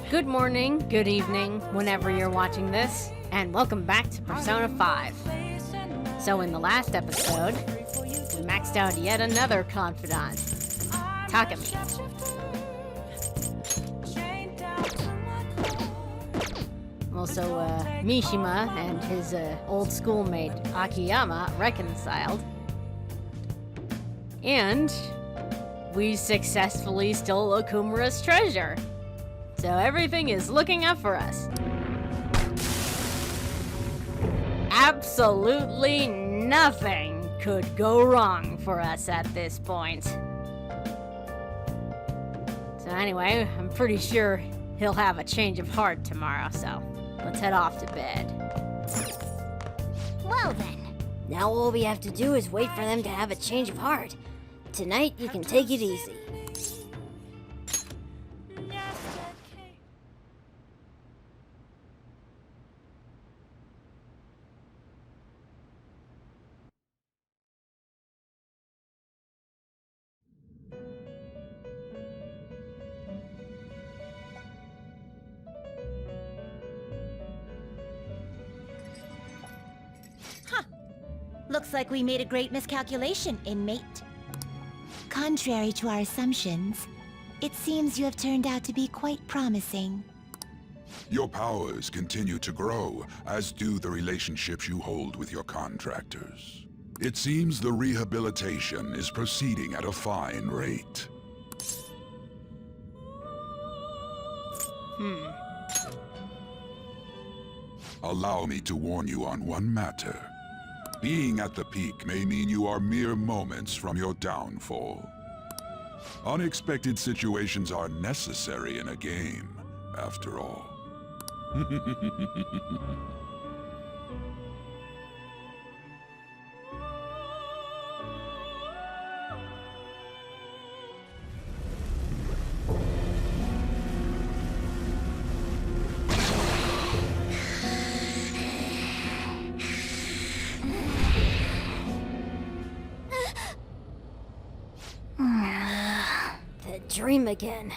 Good morning, good evening, whenever you're watching this, and welcome back to Persona 5. So in the last episode, we maxed out yet another confidant, Takami. Also, Mishima and his old schoolmate Akiyama reconciled. And we successfully stole Okumura's treasure. So everything is looking up for us. Absolutely nothing could go wrong for us at this point. So anyway, I'm pretty sure he'll have a change of heart tomorrow, so let's head off to bed. Well then, now all we have to do is wait for them to have a change of heart. Tonight, you can take it easy. Looks like we made a great miscalculation, inmate. Contrary to our assumptions, it seems you have turned out to be quite promising. Your powers continue to grow, as do the relationships you hold with your contractors. It seems the rehabilitation is proceeding at a fine rate. Allow me to warn you on one matter. Being at the peak may mean you are mere moments from your downfall. Unexpected situations are necessary in a game, after all. Dream again.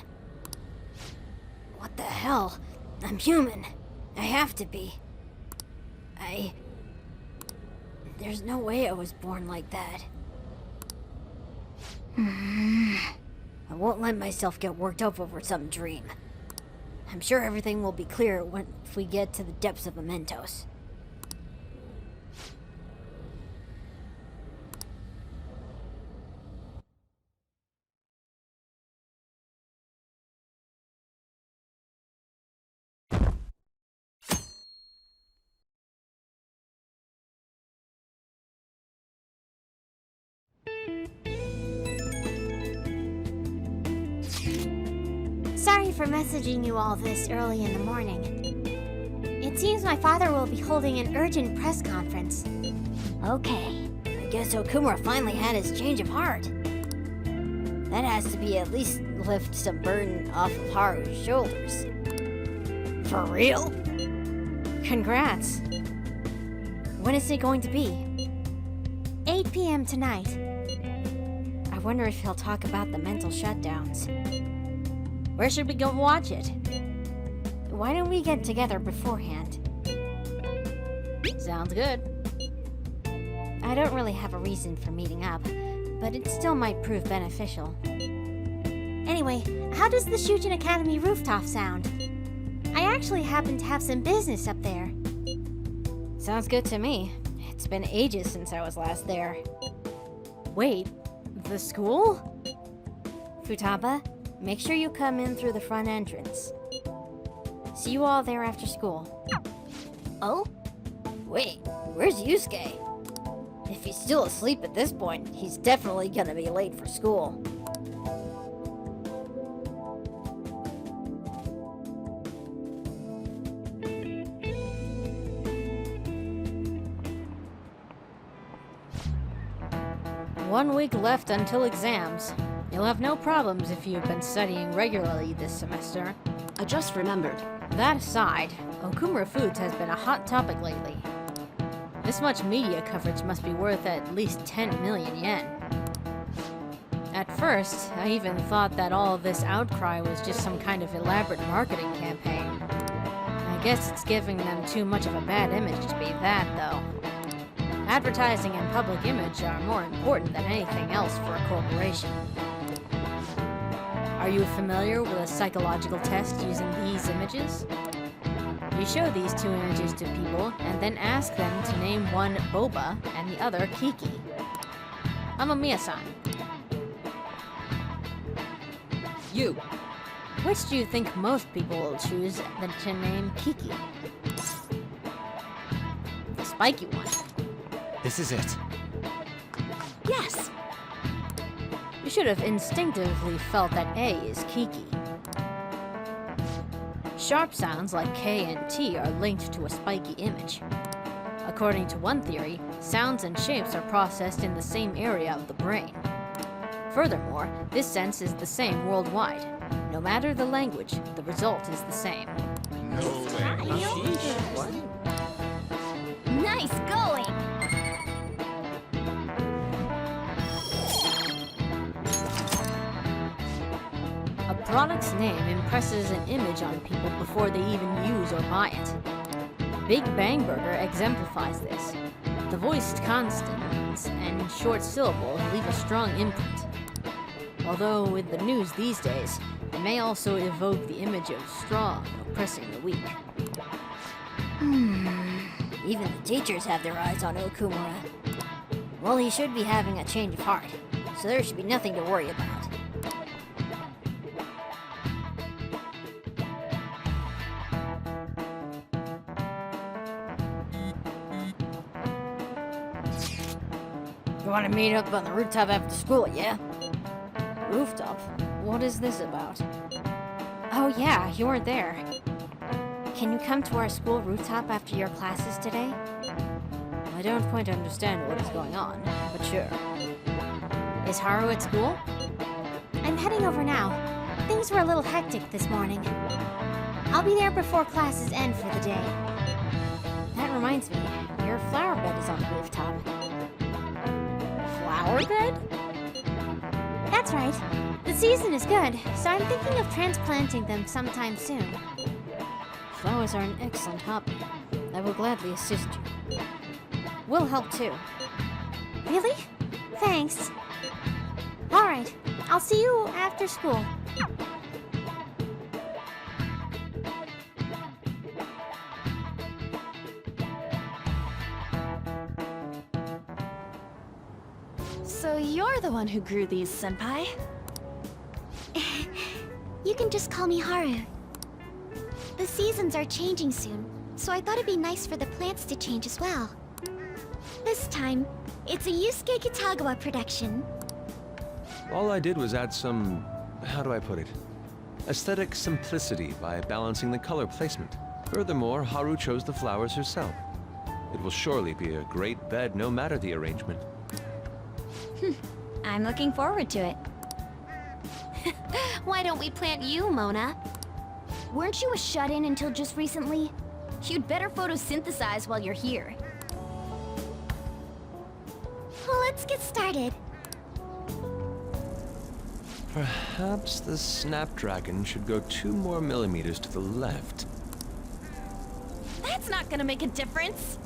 What the hell? I'm human. I have to be. There's no way I was born like that. I won't let myself get worked up over some dream. I'm sure everything will be clear if we get to the depths of Mementos. Sorry for messaging you all this early in the morning. It seems my father will be holding an urgent press conference. Okay, I guess Okumura finally had his change of heart. That has to be at least lift some burden off of Haru's shoulders. For real? Congrats. When is it going to be? 8 p.m. tonight. I wonder if he'll talk about the mental shutdowns. Where should we go watch it? Why don't we get together beforehand? Sounds good. I don't really have a reason for meeting up, but it still might prove beneficial. Anyway, how does the Shujin Academy rooftop sound? I actually happen to have some business up there. Sounds good to me. It's been ages since I was last there. Wait, the school? Futaba, make sure you come in through the front entrance. See you all there after school. Oh? Wait, where's Yusuke? If he's still asleep at this point, he's definitely gonna be late for school. One week left until exams. You'll have no problems if you've been studying regularly this semester. I just remembered. That aside, Okumura Foods has been a hot topic lately. This much media coverage must be worth at least 10 million yen. At first, I even thought that all of this outcry was just some kind of elaborate marketing campaign. I guess it's giving them too much of a bad image to be that, though. Advertising and public image are more important than anything else for a corporation. Are you familiar with a psychological test using these images? You show these two images to people and then ask them to name one Boba and the other Kiki. Amamiya-san. You. Which do you think most people will choose than to name Kiki? The spiky one. This is it. Yes! You should have instinctively felt that A is Kiki. Sharp sounds like K and T are linked to a spiky image. According to one theory, sounds and shapes are processed in the same area of the brain. Furthermore, this sense is the same worldwide. No matter the language, the result is the same. Nice going! A product's name impresses an image on people before they even use or buy it. Big Bang Burger exemplifies this. The voiced consonants and short syllables leave a strong imprint. Although with the news these days, it may also evoke the image of strong oppressing the weak. Even the teachers have their eyes on Okumura. Well, he should be having a change of heart, so there should be nothing to worry about. You want to meet up on the rooftop after school, yeah? Rooftop? What is this about? Oh yeah, you weren't there. Can you come to our school rooftop after your classes today? I don't quite understand what is going on, but sure. Is Haru at school? I'm heading over now. Things were a little hectic this morning. I'll be there before classes end for the day. That reminds me, your flower bed is on the rooftop. Flower bed? That's right. The season is good, so I'm thinking of transplanting them sometime soon. Flowers are an excellent hobby. I will gladly assist you. We'll help too. Really? Thanks. Alright, I'll see you after school. So you're the one who grew these, Senpai? You can just call me Haru. The seasons are changing soon, so I thought it'd be nice for the plants to change as well. This time, it's a Yusuke Kitagawa production. All I did was add some, how do I put it? Aesthetic simplicity by balancing the color placement. Furthermore, Haru chose the flowers herself. It will surely be a great bed no matter the arrangement. I'm looking forward to it. Why don't we plant you, Mona? Weren't you a shut-in until just recently? You'd better photosynthesize while you're here. Well, let's get started. Perhaps the Snapdragon should go 2 more millimeters to the left. That's not gonna make a difference.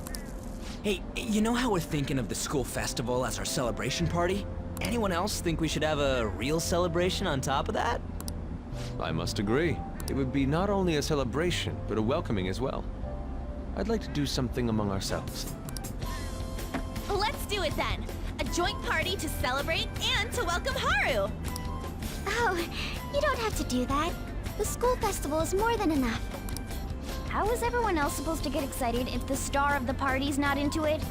Hey, you know how we're thinking of the school festival as our celebration party? Anyone else think we should have a real celebration on top of that? I must agree. It would be not only a celebration, but a welcoming as well. I'd like to do something among ourselves. Let's do it then. A joint party to celebrate and to welcome Haru. Oh, you don't have to do that. The school festival is more than enough. How is everyone else supposed to get excited if the star of the party's not into it?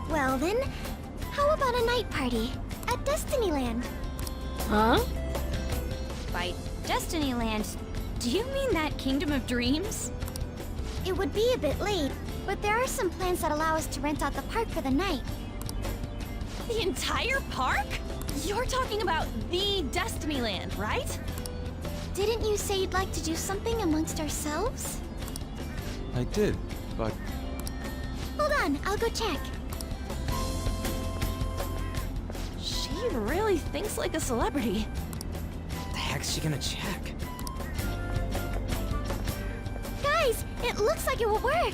Well then, how about a night party at Destinyland? Huh? By Destinyland, do you mean that Kingdom of Dreams? It would be a bit late, but there are some plans that allow us to rent out the park for the night. The entire park? You're talking about the Destinyland, right? Didn't you say you'd like to do something amongst ourselves? I did, but Hold on, I'll go check. He really thinks like a celebrity. The heck's she gonna check? Guys, it looks like it will work.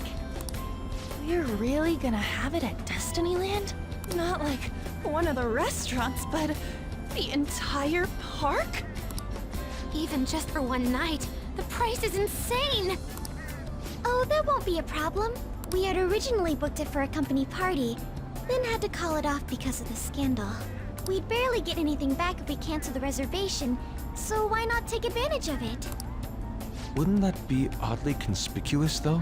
We're really gonna have it at Destinyland? Not like one of the restaurants, but the entire park? Even just for one night, the price is insane! Oh, that won't be a problem. We had originally booked it for a company party, then had to call it off because of the scandal. We'd barely get anything back if we cancel the reservation, so why not take advantage of it? Wouldn't that be oddly conspicuous, though?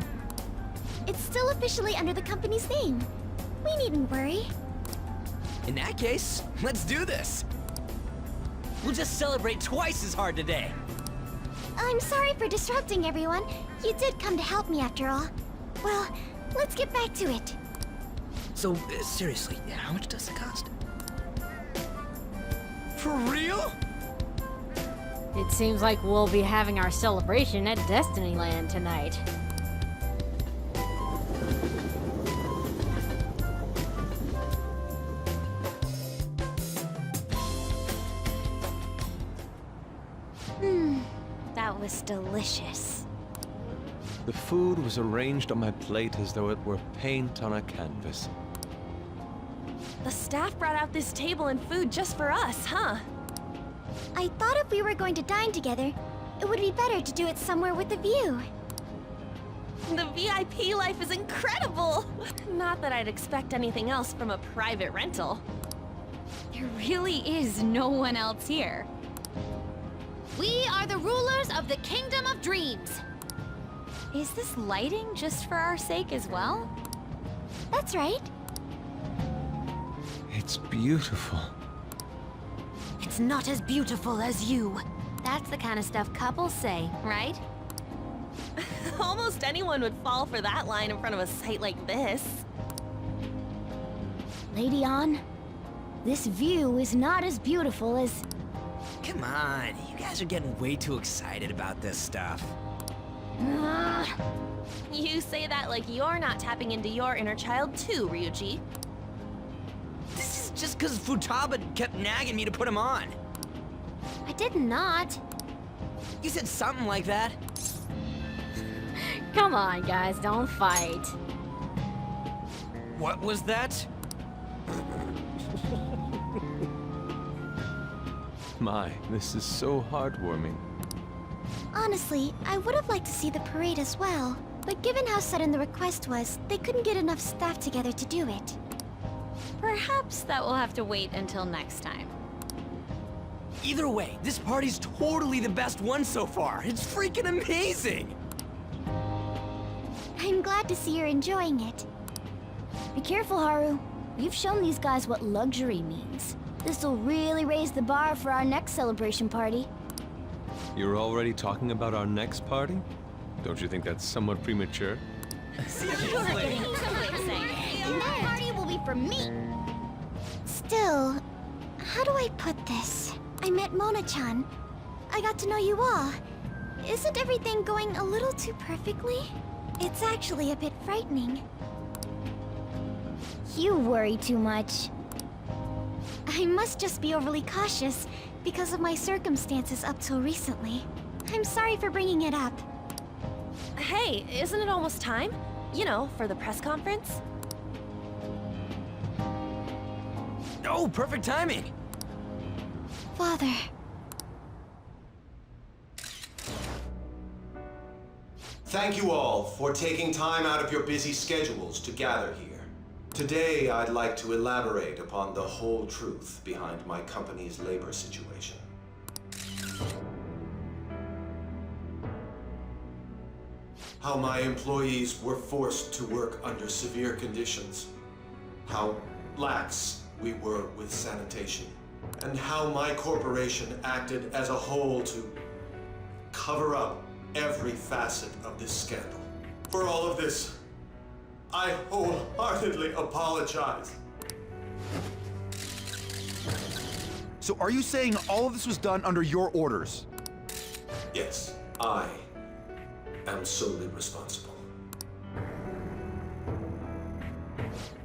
It's still officially under the company's name. We needn't worry. In that case, let's do this. We'll just celebrate twice as hard today. I'm sorry for disrupting everyone. You did come to help me after all. Well, let's get back to it. So, seriously, how much does it cost? For real? It seems like we'll be having our celebration at Destinyland tonight. That was delicious. The food was arranged on my plate as though it were paint on a canvas. The staff brought out this table and food just for us, huh? I thought if we were going to dine together, it would be better to do it somewhere with a view. The VIP life is incredible! Not that I'd expect anything else from a private rental. There really is no one else here. We are the rulers of the Kingdom of Dreams. Is this lighting just for our sake as well? That's right. It's beautiful. It's not as beautiful as you. That's the kind of stuff couples say, right? Almost anyone would fall for that line in front of a site like this. Lady An, this view is not as beautiful as... Come on, you guys are getting way too excited about this stuff. You say that like you're not tapping into your inner child too, Ryuji. This is just because Futaba kept nagging me to put him on. I did not. You said something like that. Come on, guys, don't fight. What was that? My, this is so heartwarming. Honestly, I would have liked to see the parade as well. But given how sudden the request was, they couldn't get enough staff together to do it. Perhaps that will have to wait until next time. Either way, this party's totally the best one so far. It's freaking amazing! I'm glad to see you're enjoying it. Be careful, Haru. You've shown these guys what luxury means. This'll really raise the bar for our next celebration party. You're already talking about our next party? Don't you think that's somewhat premature? And that party will be for me! Still, how do I put this? I met Mona-chan. I got to know you all. Isn't everything going a little too perfectly? It's actually a bit frightening. You worry too much. I must just be overly cautious because of my circumstances up till recently. I'm sorry for bringing it up. Hey, isn't it almost time? You know, for the press conference? Oh, perfect timing! Father. Thank you all for taking time out of your busy schedules to gather here. Today, I'd like to elaborate upon the whole truth behind my company's labor situation. How my employees were forced to work under severe conditions. How lax we were with sanitation. And how my corporation acted as a whole to cover up every facet of this scandal. For all of this, I wholeheartedly apologize. So are you saying all of this was done under your orders? Yes, I am solely responsible.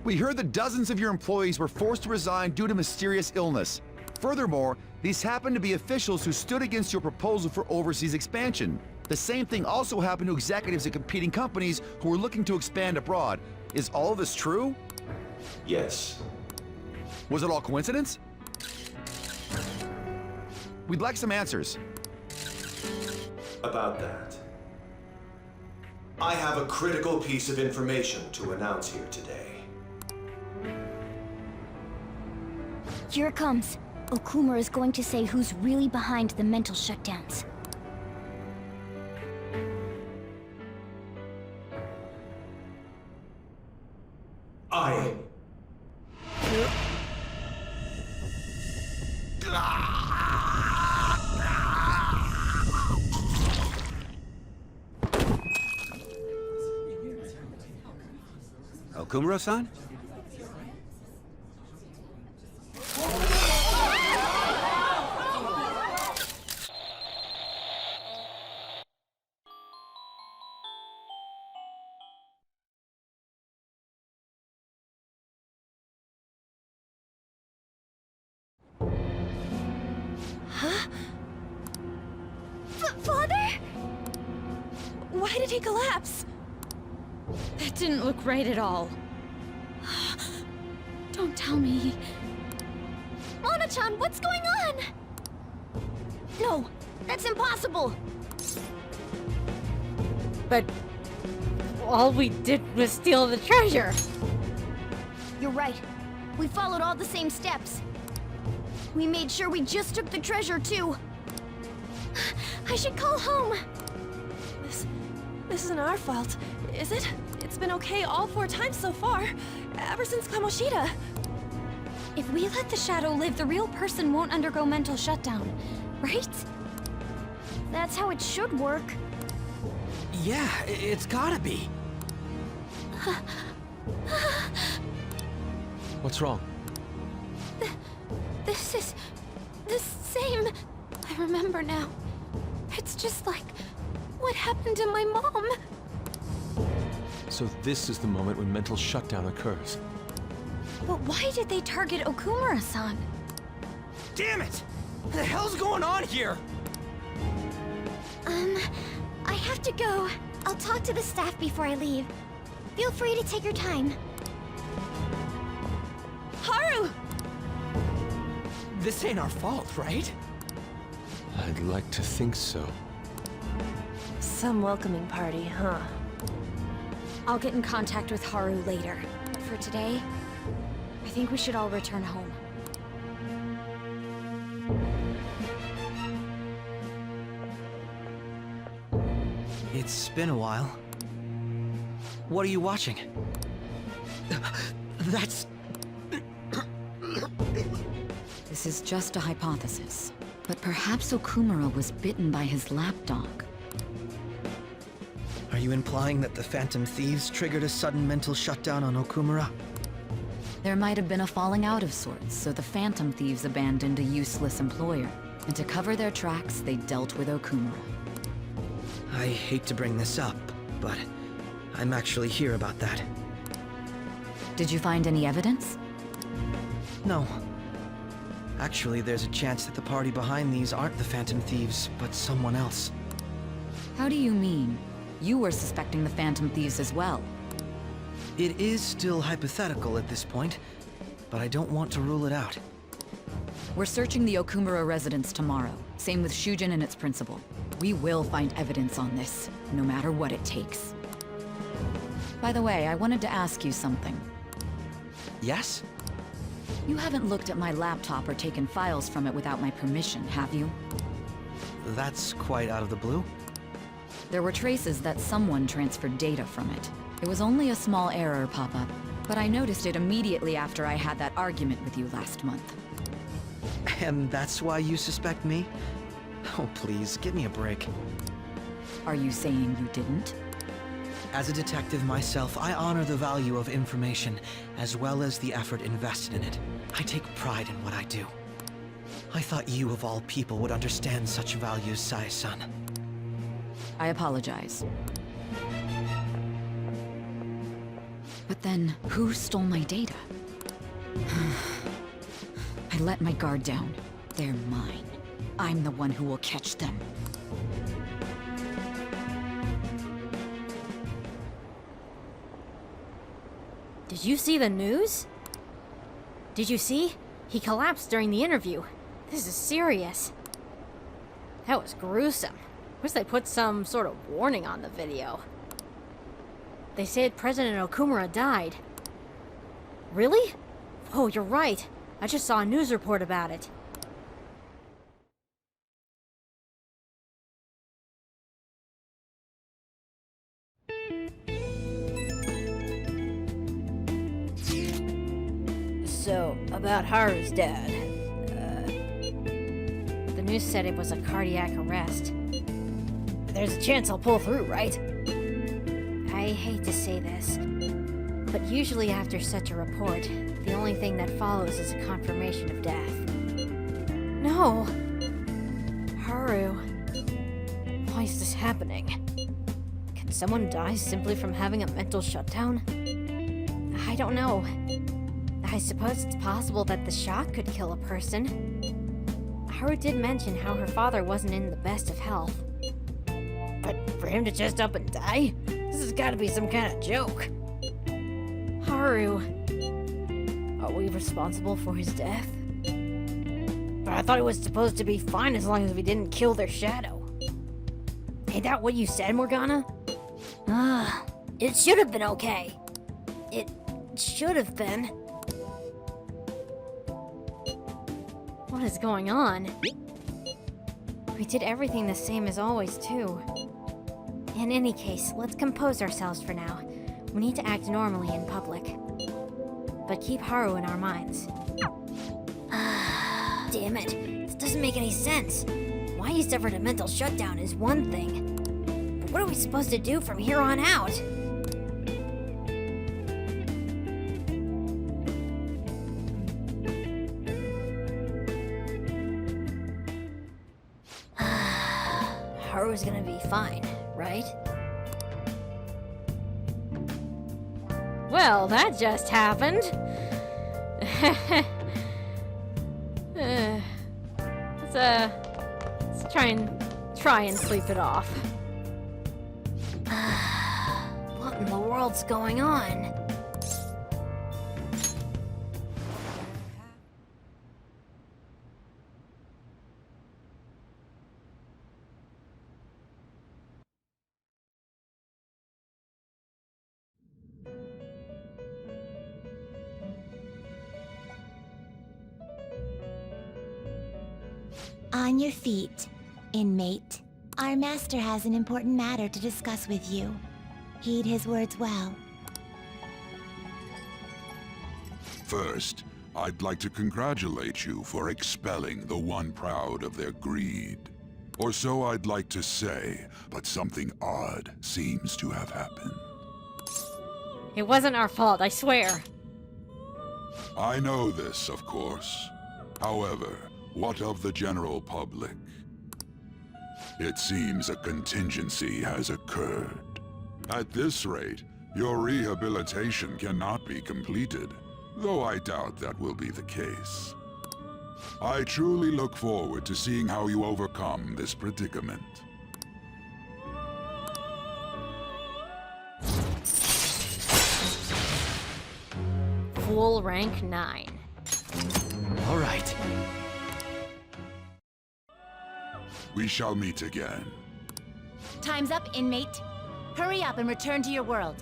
We heard that dozens of your employees were forced to resign due to mysterious illness. Furthermore, these happen to be officials who stood against your proposal for overseas expansion. The same thing also happened to executives at competing companies who were looking to expand abroad. Is all of this true? Yes. Was it all coincidence? We'd like some answers. About that. I have a critical piece of information to announce here today. Here it comes. Okumura is going to say who's really behind the mental shutdowns. I... Okumura-san? Father? Why did he collapse? That didn't look right at all. Don't tell me. Mona-chan, what's going on? No, that's impossible. But all we did was steal the treasure. You're right. We followed all the same steps. We made sure we just took the treasure, too. I should call home. This isn't our fault, is it? It's been okay all 4 times so far, ever since Kamoshida. If we let the shadow live, the real person won't undergo mental shutdown, right? That's how it should work. Yeah, it's gotta be. What's wrong? This is the same. I remember now. It's just like what happened to my mom. So this is the moment when mental shutdown occurs. But why did they target Okumura-san? Damn it! What the hell's going on here? I have to go. I'll talk to the staff before I leave. Feel free to take your time. Haru! This ain't our fault, right? I'd like to think so. Some welcoming party, huh? I'll get in contact with Haru later. For today, I think we should all return home. It's been a while. What are you watching? That's... This is just a hypothesis, but perhaps Okumura was bitten by his lapdog. Are you implying that the Phantom Thieves triggered a sudden mental shutdown on Okumura? There might have been a falling out of sorts, so the Phantom Thieves abandoned a useless employer. And to cover their tracks, they dealt with Okumura. I hate to bring this up, but I'm actually here about that. Did you find any evidence? No. Actually, there's a chance that the party behind these aren't the Phantom Thieves, but someone else. How do you mean? You were suspecting the Phantom Thieves as well. It is still hypothetical at this point, but I don't want to rule it out. We're searching the Okumura residence tomorrow. Same with Shujin and its principal. We will find evidence on this, no matter what it takes. By the way, I wanted to ask you something. Yes? You haven't looked at my laptop or taken files from it without my permission, have you? That's quite out of the blue. There were traces that someone transferred data from it. It was only a small error pop-up, but I noticed it immediately after I had that argument with you last month. And that's why you suspect me? Oh, please, give me a break. Are you saying you didn't? As a detective myself, I honor the value of information, as well as the effort invested in it. I take pride in what I do. I thought you, of all people, would understand such values, Sae-san. I apologize. But then, who stole my data? I let my guard down. They're mine. I'm the one who will catch them. Did you see the news? Did you see? He collapsed during the interview. This is serious. That was gruesome. Wish they put some sort of warning on the video. They said President Okumura died. Really? Oh, you're right. I just saw a news report about it. So, about Haru's dad. The news said it was a cardiac arrest. There's a chance I'll pull through, right? I hate to say this, but usually after such a report, the only thing that follows is a confirmation of death. No! Haru. Why is this happening? Can someone die simply from having a mental shutdown? I don't know. I suppose it's possible that the shock could kill a person. Haru did mention how her father wasn't in the best of health. But for him to just up and die? This has got to be some kind of joke. Haru. Are we responsible for his death? But I thought it was supposed to be fine as long as we didn't kill their shadow. Ain't that what you said, Morgana? It should have been okay. It should have been. What is going on? We did everything the same as always, too. In any case, let's compose ourselves for now. We need to act normally in public. But keep Haru in our minds. Damn it. This doesn't make any sense. Why he suffered a mental shutdown is one thing. But what are we supposed to do from here on out? Haru's gonna be fine, right? Well, that just happened. Let's try and sleep it off. What in the world's going on? On your feet, inmate. Our master has an important matter to discuss with you. Heed his words well. First, I'd like to congratulate you for expelling the one proud of their greed. Or so I'd like to say, but something odd seems to have happened. It wasn't our fault, I swear. I know this, of course. However, what of the general public? It seems a contingency has occurred. At this rate, your rehabilitation cannot be completed, though I doubt that will be the case. I truly look forward to seeing how you overcome this predicament. Full rank 9. All right. We shall meet again. Time's up, inmate. Hurry up and return to your world.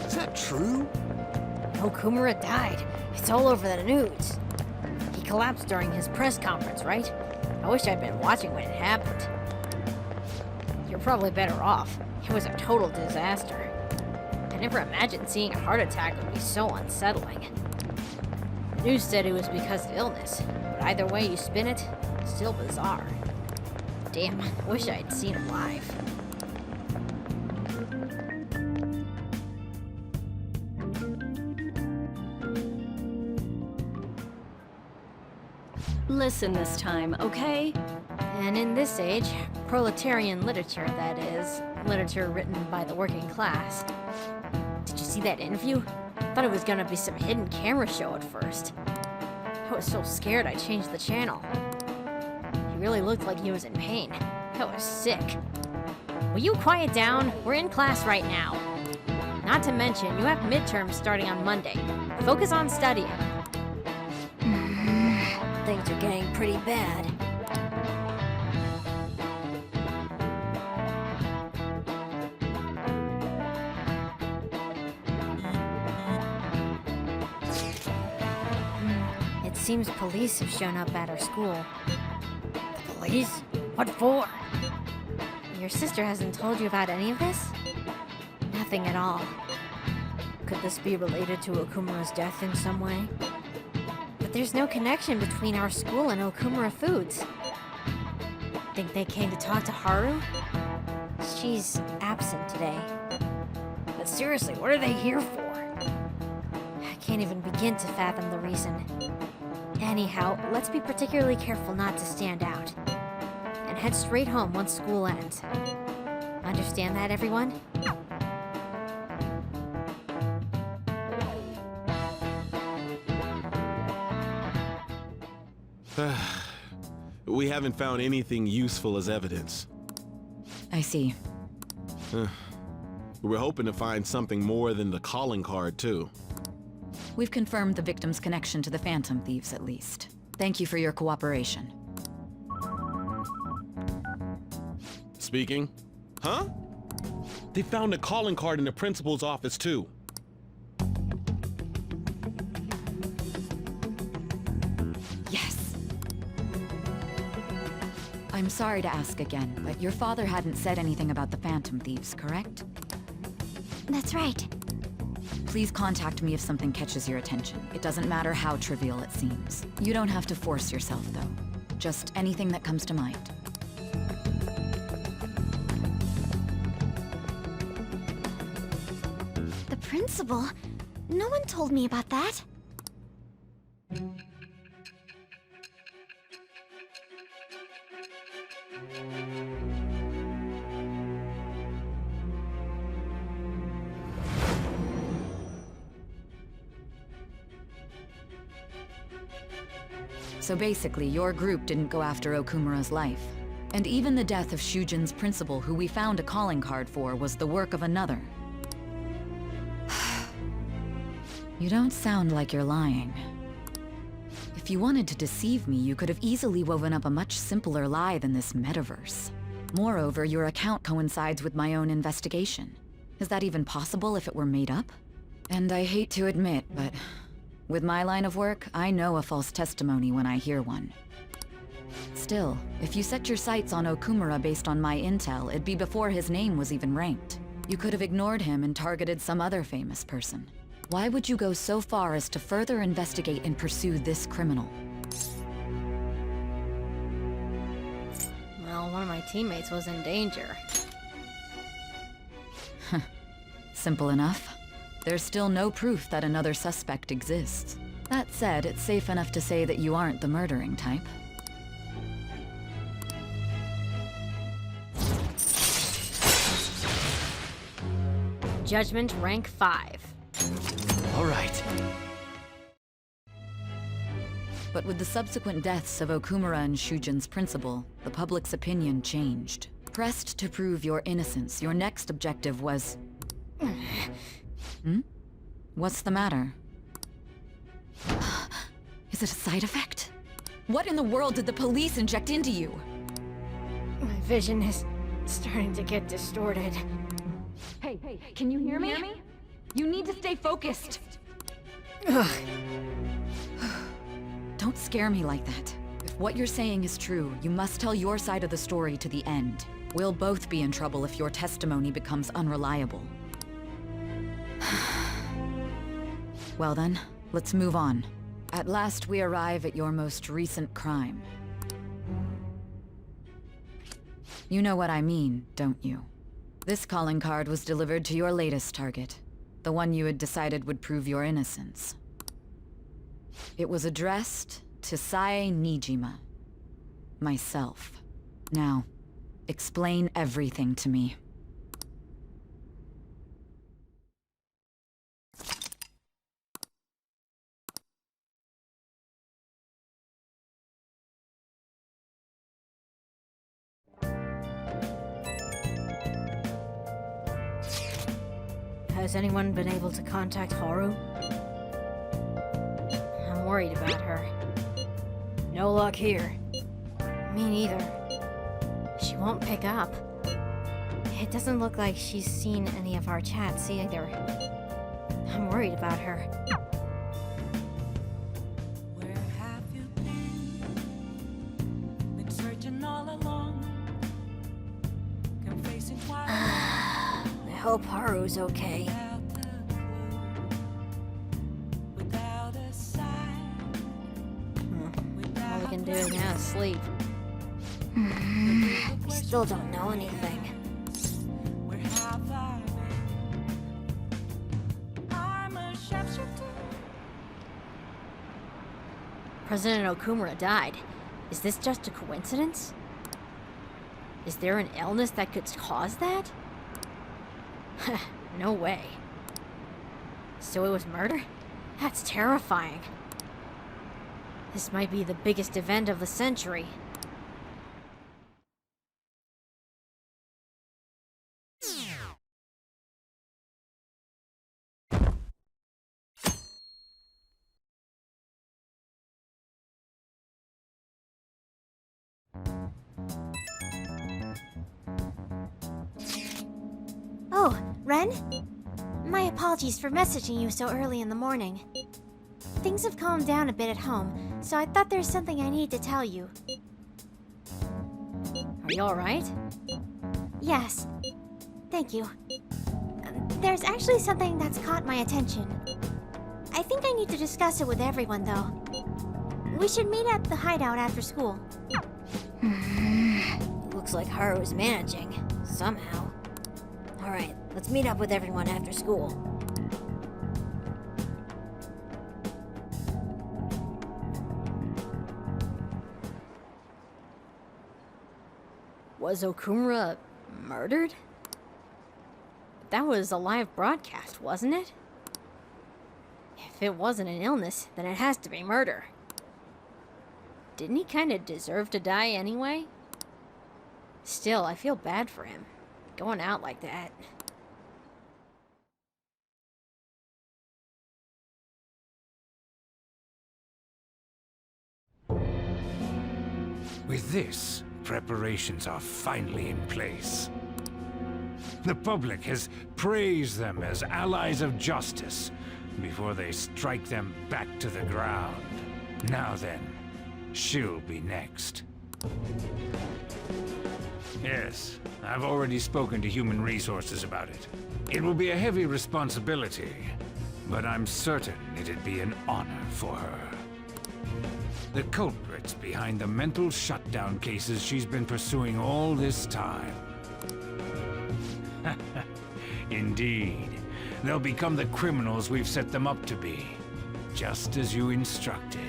Is that true? Okumura died. It's all over the news. He collapsed during his press conference, right? I wish I'd been watching when it happened. You're probably better off. It was a total disaster. I never imagined seeing a heart attack would be so unsettling. The news said it was because of illness, but either way you spin it, it's still bizarre. Damn, I wish I'd seen him live. Listen this time, okay? And in this age, proletarian literature, that is, literature written by the working class. Did you see that interview? Thought it was gonna be some hidden camera show at first. I was so scared I changed the channel. He really looked like he was in pain. I was sick. Will you quiet down? We're in class right now. Not to mention, you have midterms starting on Monday. Focus on studying. Things are getting pretty bad. It seems police have shown up at our school. Police? What for? Your sister hasn't told you about any of this? Nothing at all. Could this be related to Okumura's death in some way? But there's no connection between our school and Okumura Foods. Think they came to talk to Haru? She's absent today. But seriously, what are they here for? I can't even begin to fathom the reason. Anyhow, let's be particularly careful not to stand out. And head straight home once school ends. Understand that, everyone? We haven't found anything useful as evidence. I see. We're hoping to find something more than the calling card, too. We've confirmed the victim's connection to the Phantom Thieves, at least. Thank you for your cooperation. Speaking? Huh? They found a calling card in the principal's office, too. Yes! I'm sorry to ask again, but your father hadn't said anything about the Phantom Thieves, correct? That's right. Please contact me if something catches your attention. It doesn't matter how trivial it seems. You don't have to force yourself, though. Just anything that comes to mind. The principal? No one told me about that. So basically, your group didn't go after Okumura's life. And even the death of Shujin's principal, who we found a calling card for, was the work of another. You don't sound like you're lying. If you wanted to deceive me, you could have easily woven up a much simpler lie than this metaverse. Moreover, your account coincides with my own investigation. Is that even possible if it were made up? And I hate to admit, but with my line of work, I know a false testimony when I hear one. Still, if you set your sights on Okumura based on my intel, it'd be before his name was even ranked. You could have ignored him and targeted some other famous person. Why would you go so far as to further investigate and pursue this criminal? Well, one of my teammates was in danger. Simple enough. There's still no proof that another suspect exists. That said, it's safe enough to say that you aren't the murdering type. Judgment rank 5. All right. But with the subsequent deaths of Okumura and Shujin's principal, the public's opinion changed. Pressed to prove your innocence, your next objective was... What's the matter? Is it a side effect? What in the world did the police inject into you? My vision is starting to get distorted. Hey, can you hear me? You need to stay focused. Don't scare me like that. If what you're saying is true, you must tell your side of the story to the end. We'll both be in trouble if your testimony becomes unreliable. Well then, let's move on. At last we arrive at your most recent crime. You know what I mean, don't you? This calling card was delivered to your latest target. The one you had decided would prove your innocence. It was addressed Tasae Nijima. Myself. Now, explain everything to me. Has anyone been able to contact Haru? I'm worried about her. No luck here. Me neither. She won't pick up. It doesn't look like she's seen any of our chats either. I'm worried about her. Where have you been? Been searching all along. Come facing twilight. I hope Haru's okay. Without a sign. All we can do now is sleep. We still don't know anything. Where have I been? I'm a sharpshooter. President Okumura died. Is this just a coincidence? Is there an illness that could cause that? No way. So it was murder? That's terrifying. This might be the biggest event of the century. Oh, Ren? My apologies for messaging you so early in the morning. Things have calmed down a bit at home, so I thought there's something I need to tell you. Are you alright? Yes. Thank you. There's actually something that's caught my attention. I think I need to discuss it with everyone, though. We should meet at the hideout after school. Looks like Haru's managing, somehow. Alright, let's meet up with everyone after school. Was Okumura murdered? That was a live broadcast, wasn't it? If it wasn't an illness, then it has to be murder. Didn't he kinda deserve to die anyway? Still, I feel bad for him. Going out like that. With this, preparations are finally in place. The public has praised them as allies of justice before they strike them back to the ground. Now then, she'll be next. Yes, I've already spoken to Human Resources about it. It will be a heavy responsibility, but I'm certain it'd be an honor for her. The culprits behind the mental shutdown cases she's been pursuing all this time. Indeed, they'll become the criminals we've set them up to be, just as you instructed.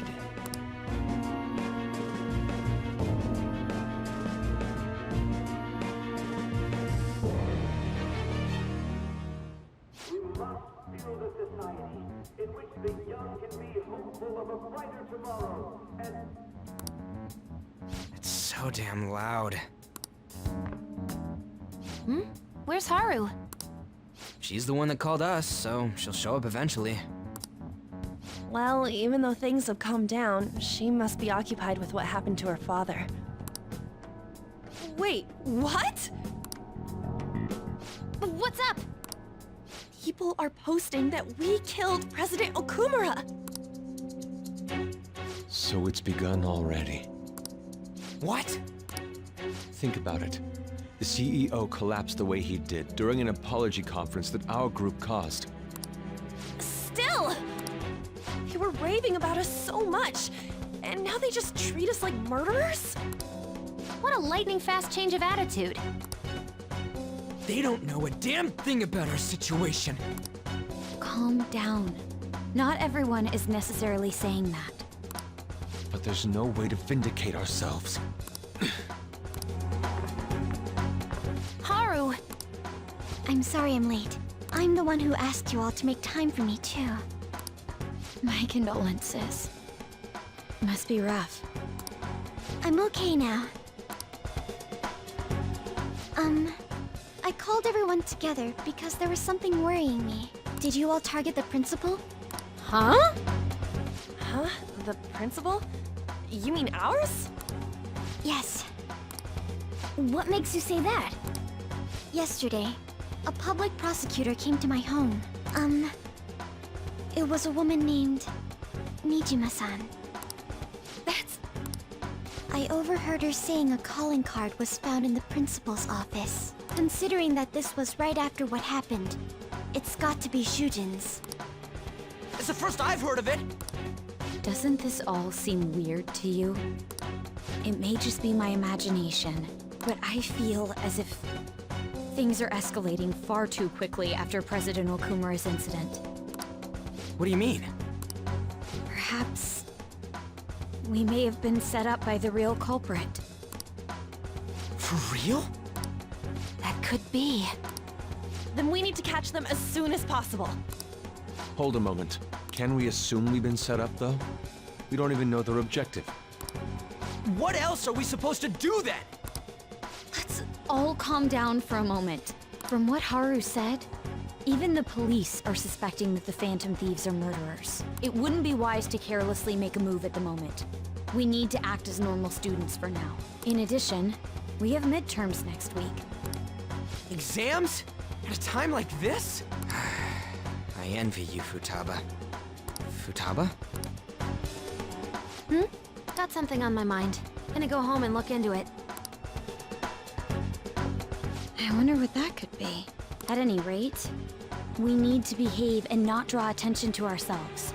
It's so damn loud. Where's Haru? She's the one that called us, so she'll show up eventually. Well, even though things have calmed down, she must be occupied with what happened to her father. Wait, what? What's up? People are posting that we killed President Okumura! So it's begun already. What? Think about it. The CEO collapsed the way he did during an apology conference that our group caused. Still! They were raving about us so much, and now they just treat us like murderers? What a lightning-fast change of attitude. They don't know a damn thing about our situation. Calm down. Not everyone is necessarily saying that. But there's no way to vindicate ourselves. Haru! I'm sorry I'm late. I'm the one who asked you all to make time for me, too. My condolences. Must be rough. I'm okay now. I called everyone together because there was something worrying me. Did you all target the principal? Huh? Huh? The principal? You mean ours? Yes. What makes you say that? Yesterday, a public prosecutor came to my home. It was a woman named Nijima-san. That's... I overheard her saying a calling card was found in the principal's office. Considering that this was right after what happened, it's got to be Shujin's. It's the first I've heard of it. Doesn't this all seem weird to you? It may just be my imagination, but I feel as if things are escalating far too quickly after President Okumura's incident. What do you mean? Perhaps we may have been set up by the real culprit. For real? That could be. Then we need to catch them as soon as possible. Hold a moment. Can we assume we've been set up, though? We don't even know their objective. What else are we supposed to do then? Let's all calm down for a moment. From what Haru said, even the police are suspecting that the Phantom Thieves are murderers. It wouldn't be wise to carelessly make a move at the moment. We need to act as normal students for now. In addition, we have midterms next week. Exams? At a time like this? I envy you, Futaba. Futaba? Got something on my mind. Gonna go home and look into it. I wonder what that could be. At any rate, we need to behave and not draw attention to ourselves.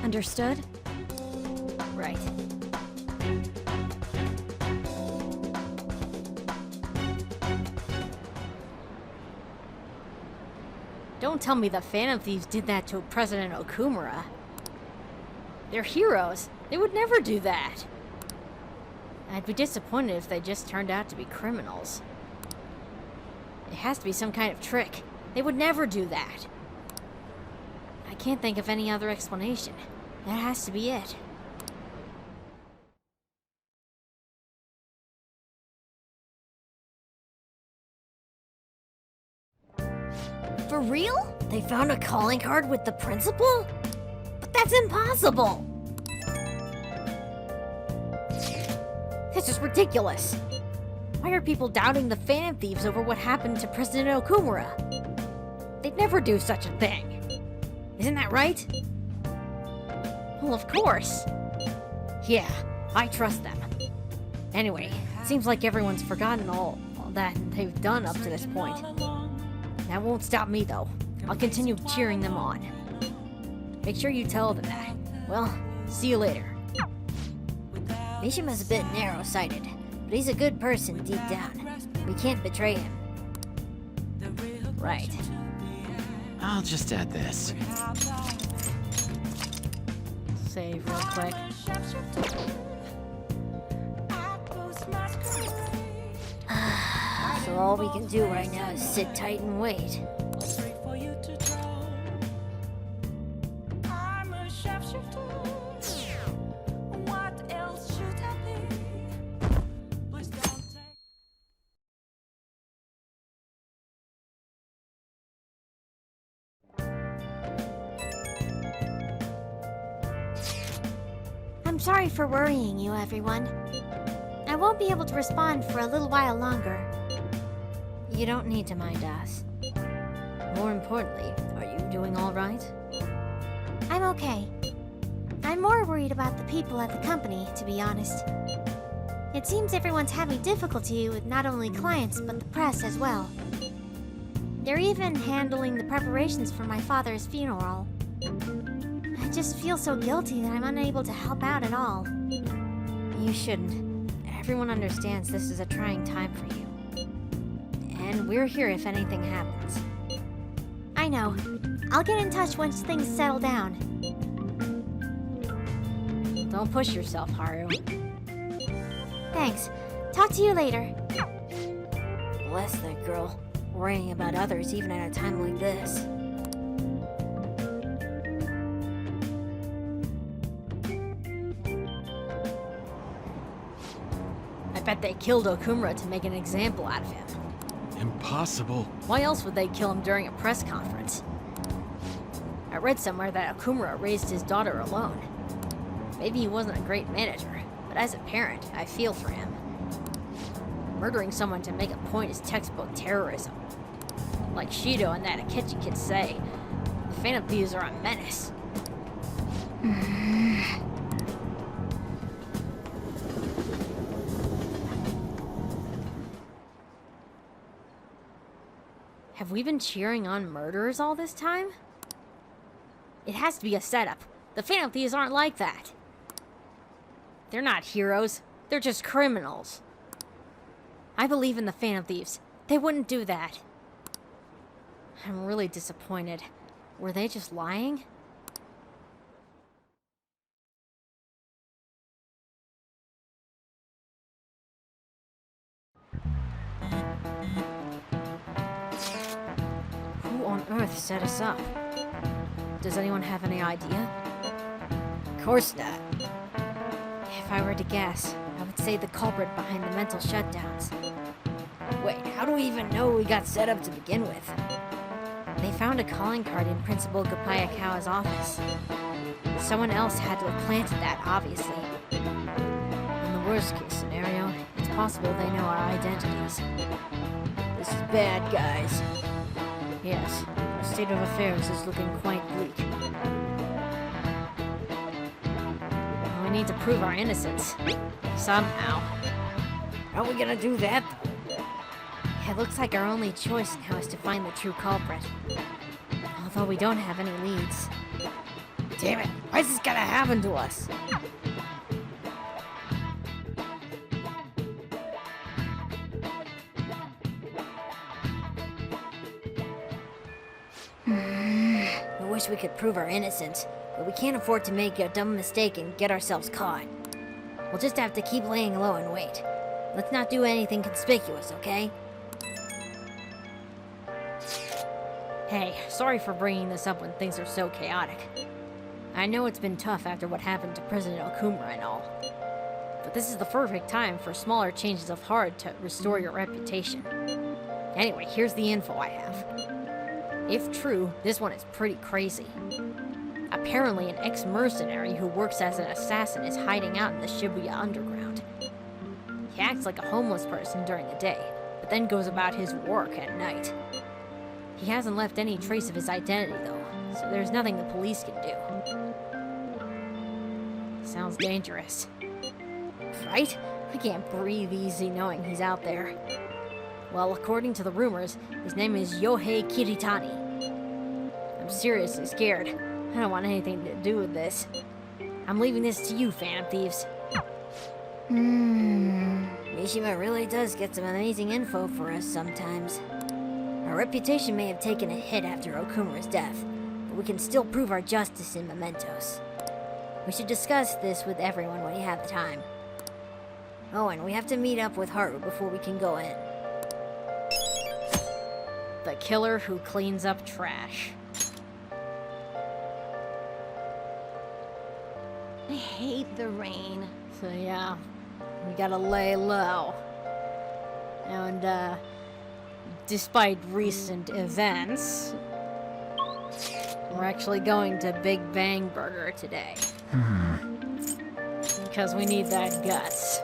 Understood? Right. Don't tell me the Phantom Thieves did that to President Okumura. They're heroes. They would never do that. I'd be disappointed if they just turned out to be criminals. It has to be some kind of trick. They would never do that. I can't think of any other explanation. That has to be it. For real? They found a calling card with the principal? But that's impossible! This is ridiculous. Why are people doubting the Phantom Thieves over what happened to President Okumura? They'd never do such a thing. Isn't that right? Well, of course. Yeah, I trust them. Anyway, it seems like everyone's forgotten all that they've done up to this point. That won't stop me, though. I'll continue cheering them on. Make sure you tell them that. Well, see you later. Mishima's a bit narrow-sighted, but he's a good person deep down. We can't betray him. Right. I'll just add this. Save real quick. So all we can do right now is sit tight and wait. I'm sorry for worrying you, everyone. I won't be able to respond for a little while longer. You don't need to mind us. More importantly, are you doing all right? I'm okay. I'm more worried about the people at the company, to be honest. It seems everyone's having difficulty with not only clients, but the press as well. They're even handling the preparations for my father's funeral. I just feel so guilty that I'm unable to help out at all. You shouldn't. Everyone understands this is a trying time for you. And we're here if anything happens. I know. I'll get in touch once things settle down. Don't push yourself, Haru. Thanks. Talk to you later. Bless that girl. Worrying about others even at a time like this. I bet they killed Okumura to make an example out of him. Impossible. Why else would they kill him during a press conference? I read somewhere that Okumura raised his daughter alone. Maybe he wasn't a great manager, but as a parent, I feel for him. Murdering someone to make a point is textbook terrorism. Like Shido and that Akechi kid say, the Phantom Thieves are a menace. Have we been cheering on murderers all this time? It has to be a setup. The Phantom Thieves aren't like that. They're not heroes. They're just criminals. I believe in the Phantom Thieves. They wouldn't do that. I'm really disappointed. Were they just lying? Who on earth set us up? Does anyone have any idea? Of course not. If I were to guess, I would say the culprit behind the mental shutdowns. Wait, how do we even know we got set up to begin with? They found a calling card in Principal Gapayakawa's office. Someone else had to have planted that, obviously. In the worst case scenario, it's possible they know our identities. This is bad, guys. Yes, the state of affairs is looking quite bleak. We need to prove our innocence. Somehow. How are we gonna do that? It looks like our only choice now is to find the true culprit. Although we don't have any leads. Damn it, why is this gonna happen to us? I wish we could prove our innocence, but we can't afford to make a dumb mistake and get ourselves caught. We'll just have to keep laying low and wait. Let's not do anything conspicuous, okay? Hey, sorry for bringing this up when things are so chaotic. I know it's been tough after what happened to President Okumura and all. But this is the perfect time for smaller changes of heart to restore your reputation. Anyway, here's the info I have. If true, this one is pretty crazy. Apparently, an ex-mercenary who works as an assassin is hiding out in the Shibuya underground. He acts like a homeless person during the day, but then goes about his work at night. He hasn't left any trace of his identity, though, so there's nothing the police can do. Sounds dangerous. Right? I can't breathe easy knowing he's out there. Well, according to the rumors, his name is Yohei Kiritani. I'm seriously scared. I don't want anything to do with this. I'm leaving this to you, Phantom Thieves. Mishima really does get some amazing info for us sometimes. Our reputation may have taken a hit after Okumura's death, but we can still prove our justice in mementos. We should discuss this with everyone when you have the time. Oh, and we have to meet up with Haru before we can go in. The killer who cleans up trash. I hate the rain. So yeah, we gotta lay low. And, despite recent events, we're actually going to Big Bang Burger today. Because we need that guts.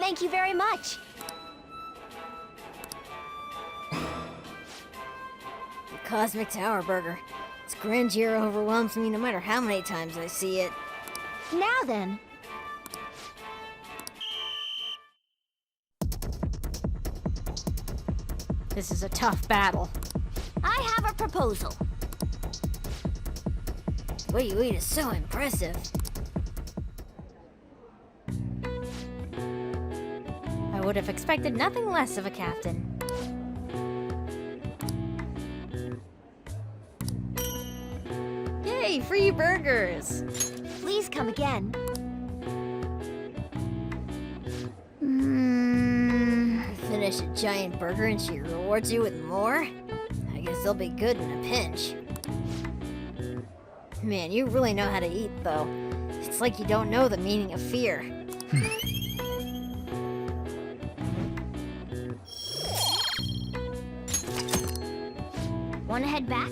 Thank you very much. The Cosmic Tower Burger. Its grandeur overwhelms me no matter how many times I see it. Now then. This is a tough battle. I have a proposal. The way you eat is so impressive. I would have expected nothing less of a captain. Yay, free burgers! Please come again. You finish a giant burger and she rewards you with more? I guess they'll be good in a pinch. Man, you really know how to eat, though. It's like you don't know the meaning of fear. Wanna head back?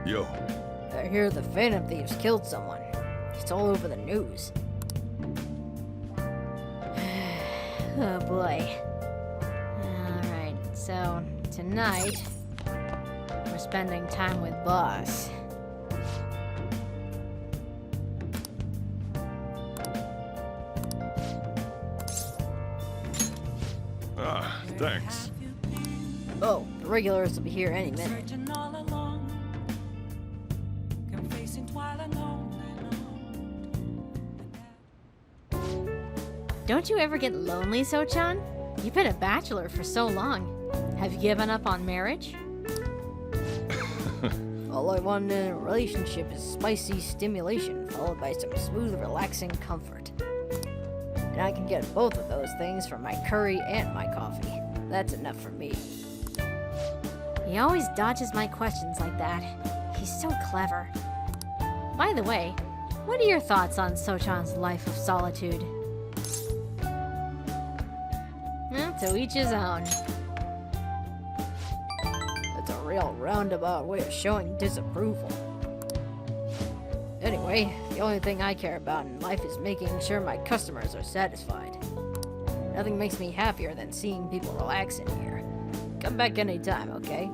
Yo. I hear the Phantom Thieves killed someone. It's all over the news. Oh boy. Alright, so tonight we're spending time with Boss. Ah, thanks. Oh, the regulars will be here any minute. Searching all along, confessing while alone. Don't you ever get lonely, So-chan? You've been a bachelor for so long. Have you given up on marriage? All I want in a relationship is spicy stimulation, followed by some smooth, relaxing comfort. And I can get both of those things from my curry and my coffee. That's enough for me. He always dodges my questions like that. He's so clever. By the way, what are your thoughts on So-chan's life of solitude? To each his own. That's a real roundabout way of showing disapproval. Anyway, the only thing I care about in life is making sure my customers are satisfied. Nothing makes me happier than seeing people relax in here. Come back anytime, okay?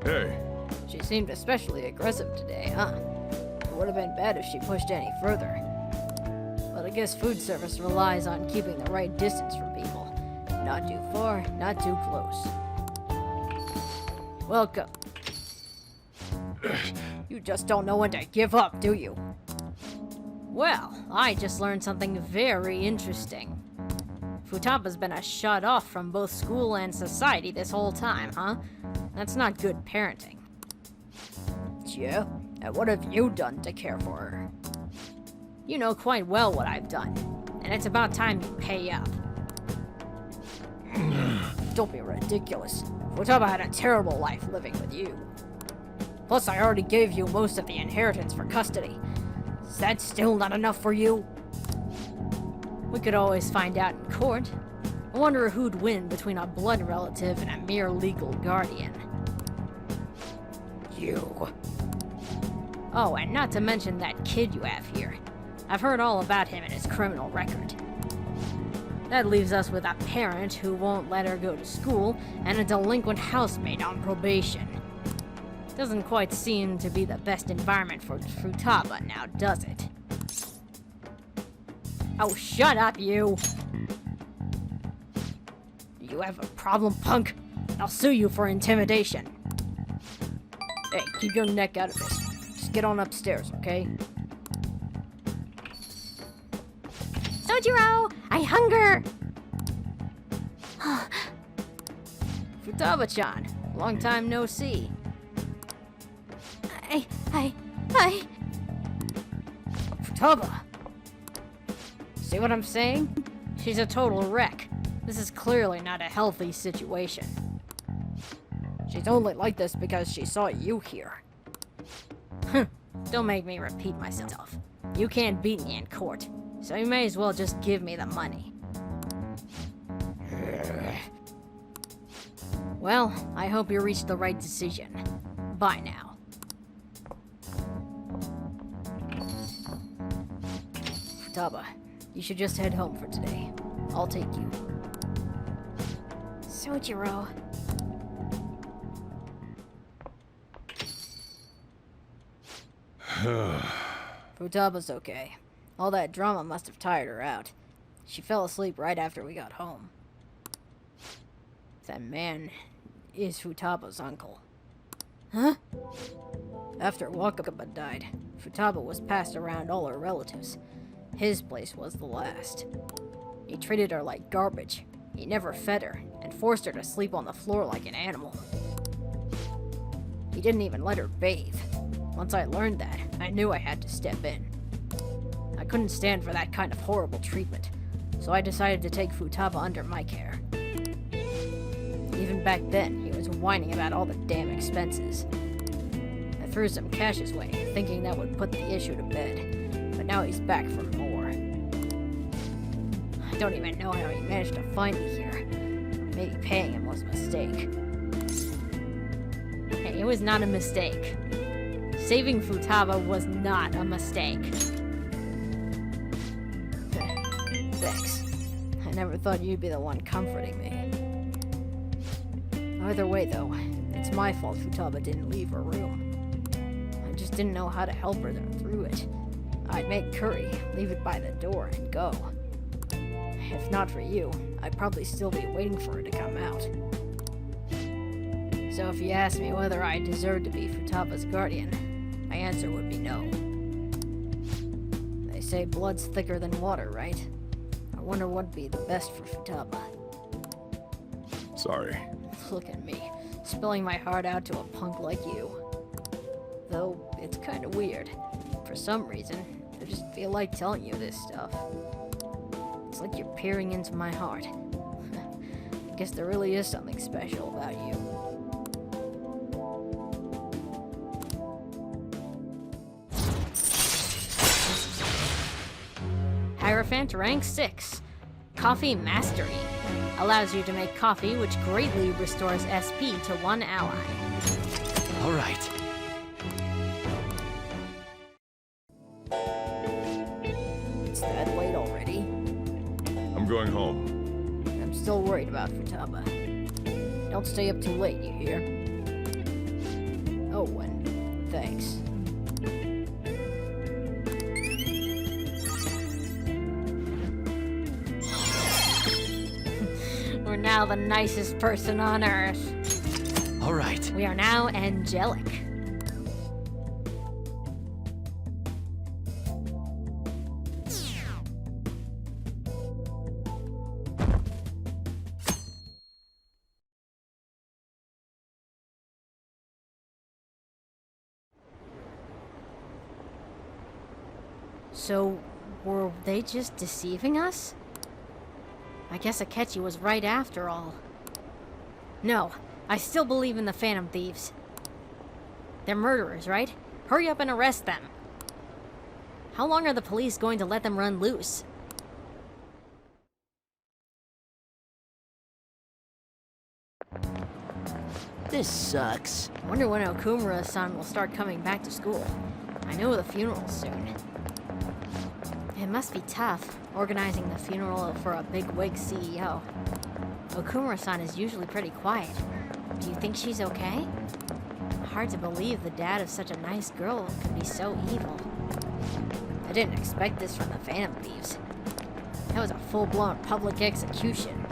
Hey. She seemed especially aggressive today, huh? It would have been bad if she pushed any further. But I guess food service relies on keeping the right distance from people. Not too far, not too close. Welcome. You just don't know when to give up, do you? Well, I just learned something very interesting. Futaba's been a shut off from both school and society this whole time, huh? That's not good parenting. Yeah? And what have you done to care for her? You know quite well what I've done, and it's about time you pay up. Don't be ridiculous. Futaba had a terrible life living with you. Plus, I already gave you most of the inheritance for custody. Is that still not enough for you? We could always find out in court. I wonder who'd win between a blood relative and a mere legal guardian. You. Oh, and not to mention that kid you have here. I've heard all about him and his criminal record. That leaves us with a parent who won't let her go to school and a delinquent housemate on probation. Doesn't quite seem to be the best environment for Futaba now, does it? Oh, shut up, you! You have a problem, punk? I'll sue you for intimidation. Hey, keep your neck out of this. Just get on upstairs, okay? Sojiro! I hunger! Futaba-chan, long time no see. I... Futaba! See what I'm saying? She's a total wreck. This is clearly not a healthy situation. She's only like this because she saw you here. Don't make me repeat myself. You can't beat me in court, so you may as well just give me the money. Well, I hope you reached the right decision. Bye now. Futaba, you should just head home for today. I'll take you. Sojiro. Futaba's okay. All that drama must have tired her out. She fell asleep right after we got home. That man is Futaba's uncle. Huh? After Wakaba died, Futaba was passed around all her relatives. His place was the last. He treated her like garbage. He never fed her, and forced her to sleep on the floor like an animal. He didn't even let her bathe. Once I learned that, I knew I had to step in. I couldn't stand for that kind of horrible treatment, so I decided to take Futaba under my care. Even back then, he was whining about all the damn expenses. I threw some cash his way, thinking that would put the issue to bed, but now he's back for more. I don't even know how he managed to find me here. Maybe paying him was a mistake. Hey, it was not a mistake. Saving Futaba was not a mistake. Thanks. I never thought you'd be the one comforting me. Either way, though, it's my fault Futaba didn't leave her room. I just didn't know how to help her through it. I'd make curry, leave it by the door, and go. If not for you, I'd probably still be waiting for her to come out. So if you ask me whether I deserve to be Futaba's guardian, my answer would be no. They say blood's thicker than water, right? I wonder what'd be the best for Futaba. Sorry. Look at me, spilling my heart out to a punk like you. Though, it's kinda weird. For some reason, I just feel like telling you this stuff. It's like you're peering into my heart. I guess there really is something special about you. Hierophant rank 6. Coffee Mastery. Allows you to make coffee, which greatly restores SP to one ally. All right. It's that late already. I'm going home. I'm still worried about Futaba. Don't stay up too late, you hear? Oh, and thanks. We're now the nicest person on Earth. All right. We are now angelic. So, were they just deceiving us? I guess Akechi was right after all. No, I still believe in the Phantom Thieves. They're murderers, right? Hurry up and arrest them. How long are the police going to let them run loose? This sucks. I wonder when Okumura-san will start coming back to school. I know the funeral's soon. It must be tough, organizing the funeral for a big-wig CEO. Okumura-san is usually pretty quiet. Do you think she's okay? Hard to believe the dad of such a nice girl could be so evil. I didn't expect this from the Phantom Thieves. That was a full-blown public execution.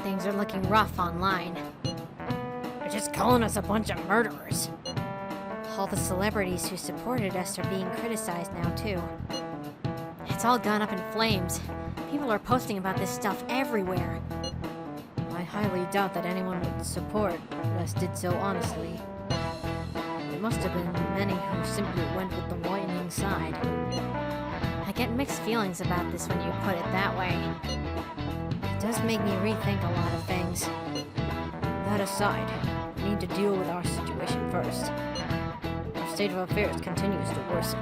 Things are looking rough online. They're just calling us a bunch of murderers. All the celebrities who supported us are being criticized now, too. It's all gone up in flames. People are posting about this stuff everywhere. I highly doubt that anyone would support us did so honestly. There must have been many who simply went with the whining side. I get mixed feelings about this when you put it that way. It does make me rethink a lot of things. That aside, we need to deal with our situation. situation first. Our state of affairs continues to worsen.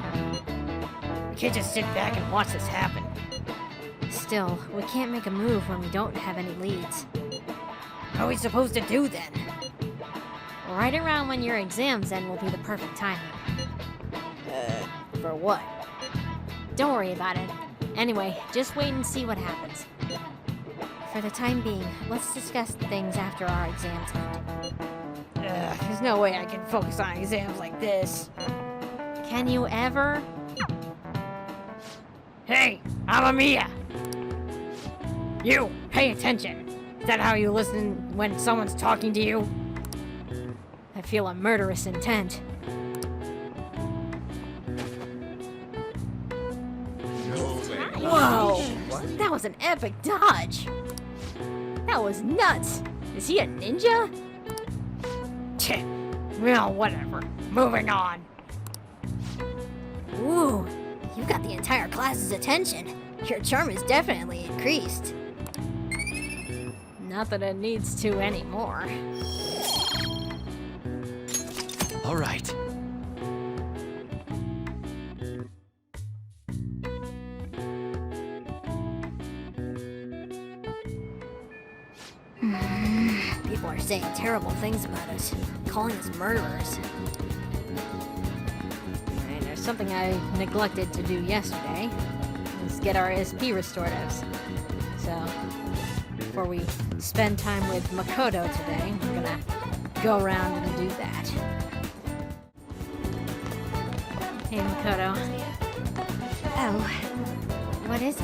We can't just sit back and watch this happen. Still, we can't make a move when we don't have any leads. What are we supposed to do then? Right around when your exams end will be the perfect timing. For what? Don't worry about it. Anyway, just wait and see what happens. For the time being, let's discuss things after our exams end. There's no way I can focus on exams like this. Can you ever? Hey, Amamiya! You, pay attention. Is that how you listen when someone's talking to you? I feel a murderous intent. Whoa! That was an epic dodge! That was nuts! Is he a ninja? Tch, well, whatever. Moving on. Ooh, you got the entire class's attention. Your charm is definitely increased. Not that it needs to anymore. All right. People are saying terrible things about us, calling us murderers. And there's something I neglected to do yesterday. Is get our SP restoratives. So, before we spend time with Makoto today, we're gonna go around and do that. Hey, Makoto. Oh, What is it?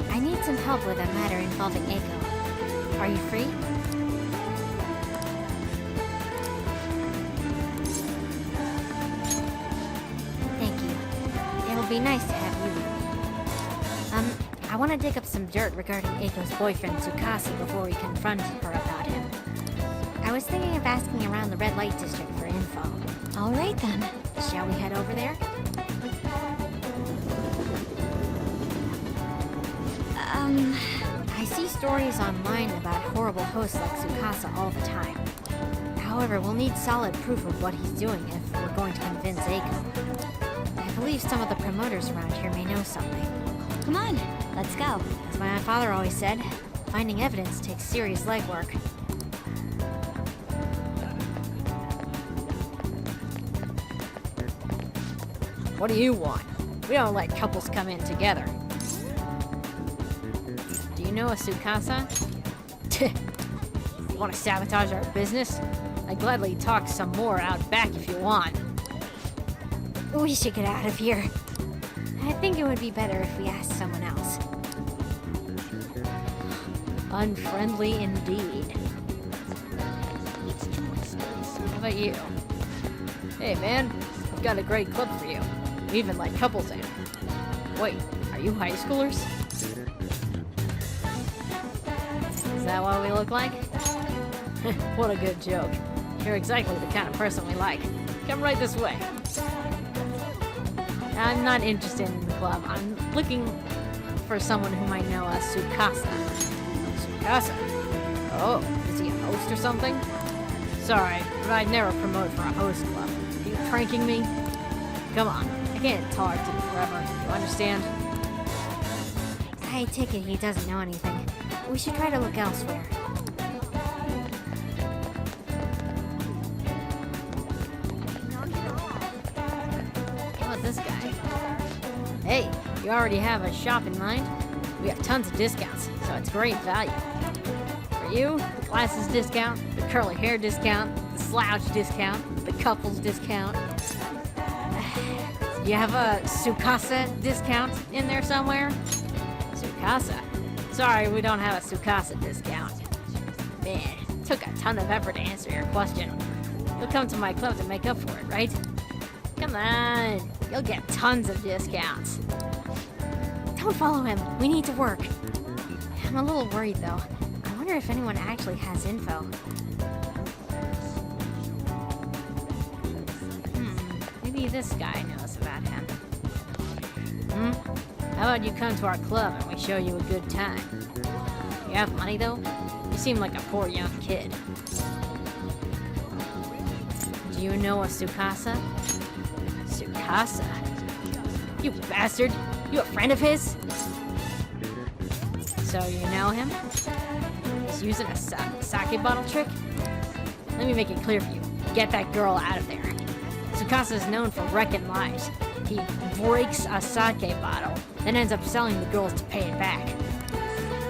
I need some help with a matter involving Eiko. Are you free? Thank you. It'll be nice to have you with me. I want to dig up some dirt regarding Eiko's boyfriend Tsukasa before we confront her about him. I was thinking of asking around the red light district for info. All right then. Shall we head over there? I see stories online about horrible hosts like Tsukasa all the time. However, we'll need solid proof of what he's doing if we're going to convince Eiko. I believe some of the promoters around here may know something. Come on, let's go. As my father always said, finding evidence takes serious legwork. What do you want? We don't let couples come in together. Do you know a Tsukasa? Want to sabotage our business? I'd gladly talk some more out back if you want. We should get out of here. I think it would be better if we asked someone else. Unfriendly indeed. How about you? Hey man, I've got a great club for you. We even let couples in. Wait, are you high schoolers? Is that what we look like? What a good joke. You're exactly the kind of person we like. Come right this way. I'm not interested in the club. I'm looking for someone who might know a Tsukasa. Tsukasa? Oh, is he a host or something? Sorry, but I'd never promote for a host club. Are you pranking me? Come on, I can't talk to you forever. You understand? I take it he doesn't know anything. We should try to look elsewhere. How about this guy? Hey, you already have a shop in mind? We have tons of discounts, so it's great value. For you, the glasses discount, the curly hair discount, the slouch discount, the couples discount. You have a Tsukasa discount in there somewhere? Tsukasa? Sorry, we don't have a Tsukasa discount. Man, it took a ton of effort to answer your question. You'll come to my club to make up for it, right? Come on, you'll get tons of discounts. Don't follow him. We need to work. I'm a little worried, though. I wonder if anyone actually has info. Maybe this guy knows about him. How about you come to our club and we show you a good time? You have money, though? You seem like a poor young kid. You know a Tsukasa? Tsukasa? You bastard! You a friend of his? So you know him? He's using a sake bottle trick? Let me make it clear for you. Get that girl out of there. Tsukasa is known for wrecking lives. He breaks a sake bottle, then ends up selling the girls to pay it back.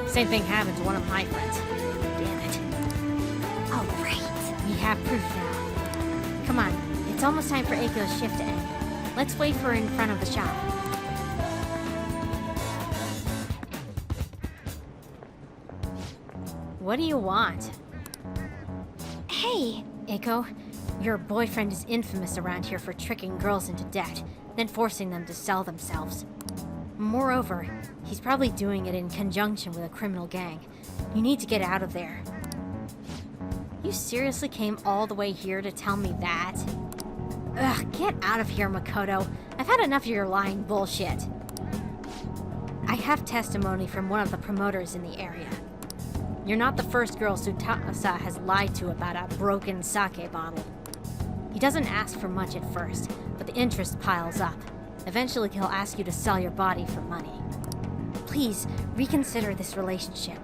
Same thing happened to one of my friends. Damn it. All right. We have proof now. Come on, it's almost time for Eiko's shift to end. Let's wait for her in front of the shop. What do you want? Hey, Eiko, your boyfriend is infamous around here for tricking girls into debt, then forcing them to sell themselves. Moreover, he's probably doing it in conjunction with a criminal gang. You need to get out of there. You seriously came all the way here to tell me that? Ugh, get out of here, Makoto. I've had enough of your lying bullshit. I have testimony from one of the promoters in the area. You're not the first girl Tsukasa has lied to about a broken sake bottle. He doesn't ask for much at first, but the interest piles up. Eventually, he'll ask you to sell your body for money. Please, reconsider this relationship.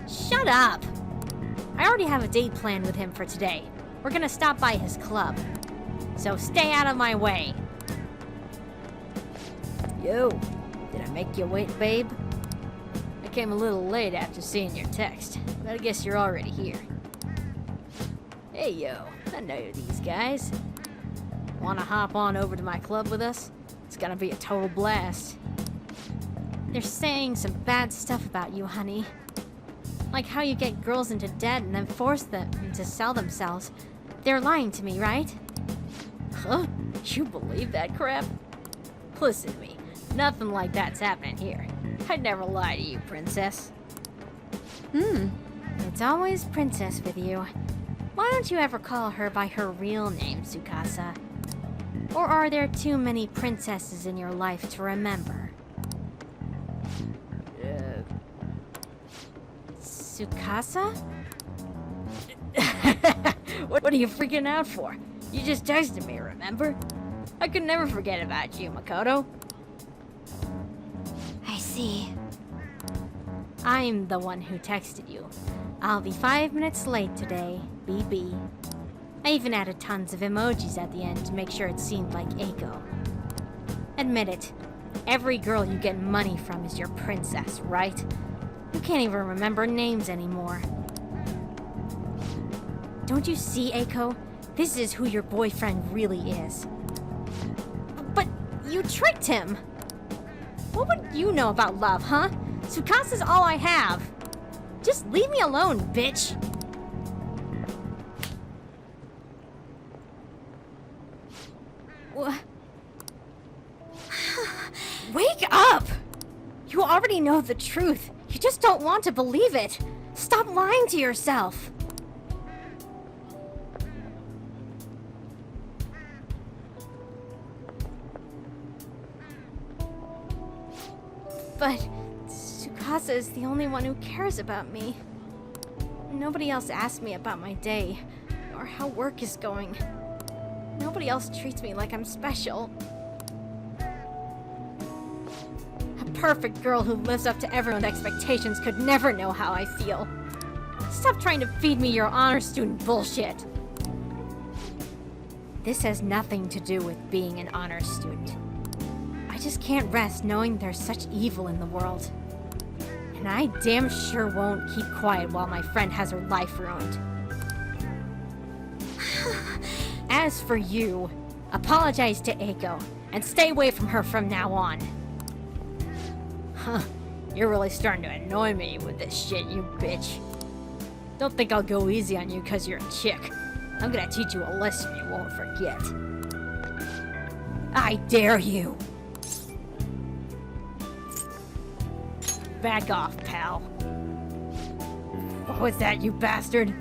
Shut up! I already have a date planned with him for today. We're gonna stop by his club. So stay out of my way. Yo, did I make you wait, babe? I came a little late after seeing your text, but I guess you're already here. Hey, yo, I know these guys. Wanna hop on over to my club with us? It's gonna be a total blast. They're saying some bad stuff about you, honey. Like how you get girls into debt and then force them to sell themselves. They're lying to me, right? Huh? You believe that crap? Listen to me. Nothing like that's happening here. I'd never lie to you, princess. It's always princess with you. Why don't you ever call her by her real name, Tsukasa? Or are there too many princesses in your life to remember? Tsukasa? What are you freaking out for? You just texted me, remember? I could never forget about you, Makoto. I see. I'm the one who texted you. I'll be 5 minutes late today, BB. I even added tons of emojis at the end to make sure it seemed like Eiko. Admit it, every girl you get money from is your princess, right? You can't even remember names anymore. Don't you see, Eiko? This is who your boyfriend really is. But you tricked him! What would you know about love, huh? Tsukasa's all I have. Just leave me alone, bitch! Wake up! You already know the truth. You just don't want to believe it. Stop lying to yourself. But Tsukasa is the only one who cares about me. Nobody else asks me about my day, or how work is going. Nobody else treats me like I'm special. A perfect girl who lives up to everyone's expectations could never know how I feel. Stop trying to feed me your honor student bullshit. This has nothing to do with being an honor student. I just can't rest knowing there's such evil in the world. And I damn sure won't keep quiet while my friend has her life ruined. As for you, apologize to Eiko, and stay away from her from now on. Huh, you're really starting to annoy me with this shit, you bitch. Don't think I'll go easy on you because you're a chick. I'm gonna teach you a lesson you won't forget. I dare you! Back off, pal. What was that, you bastard?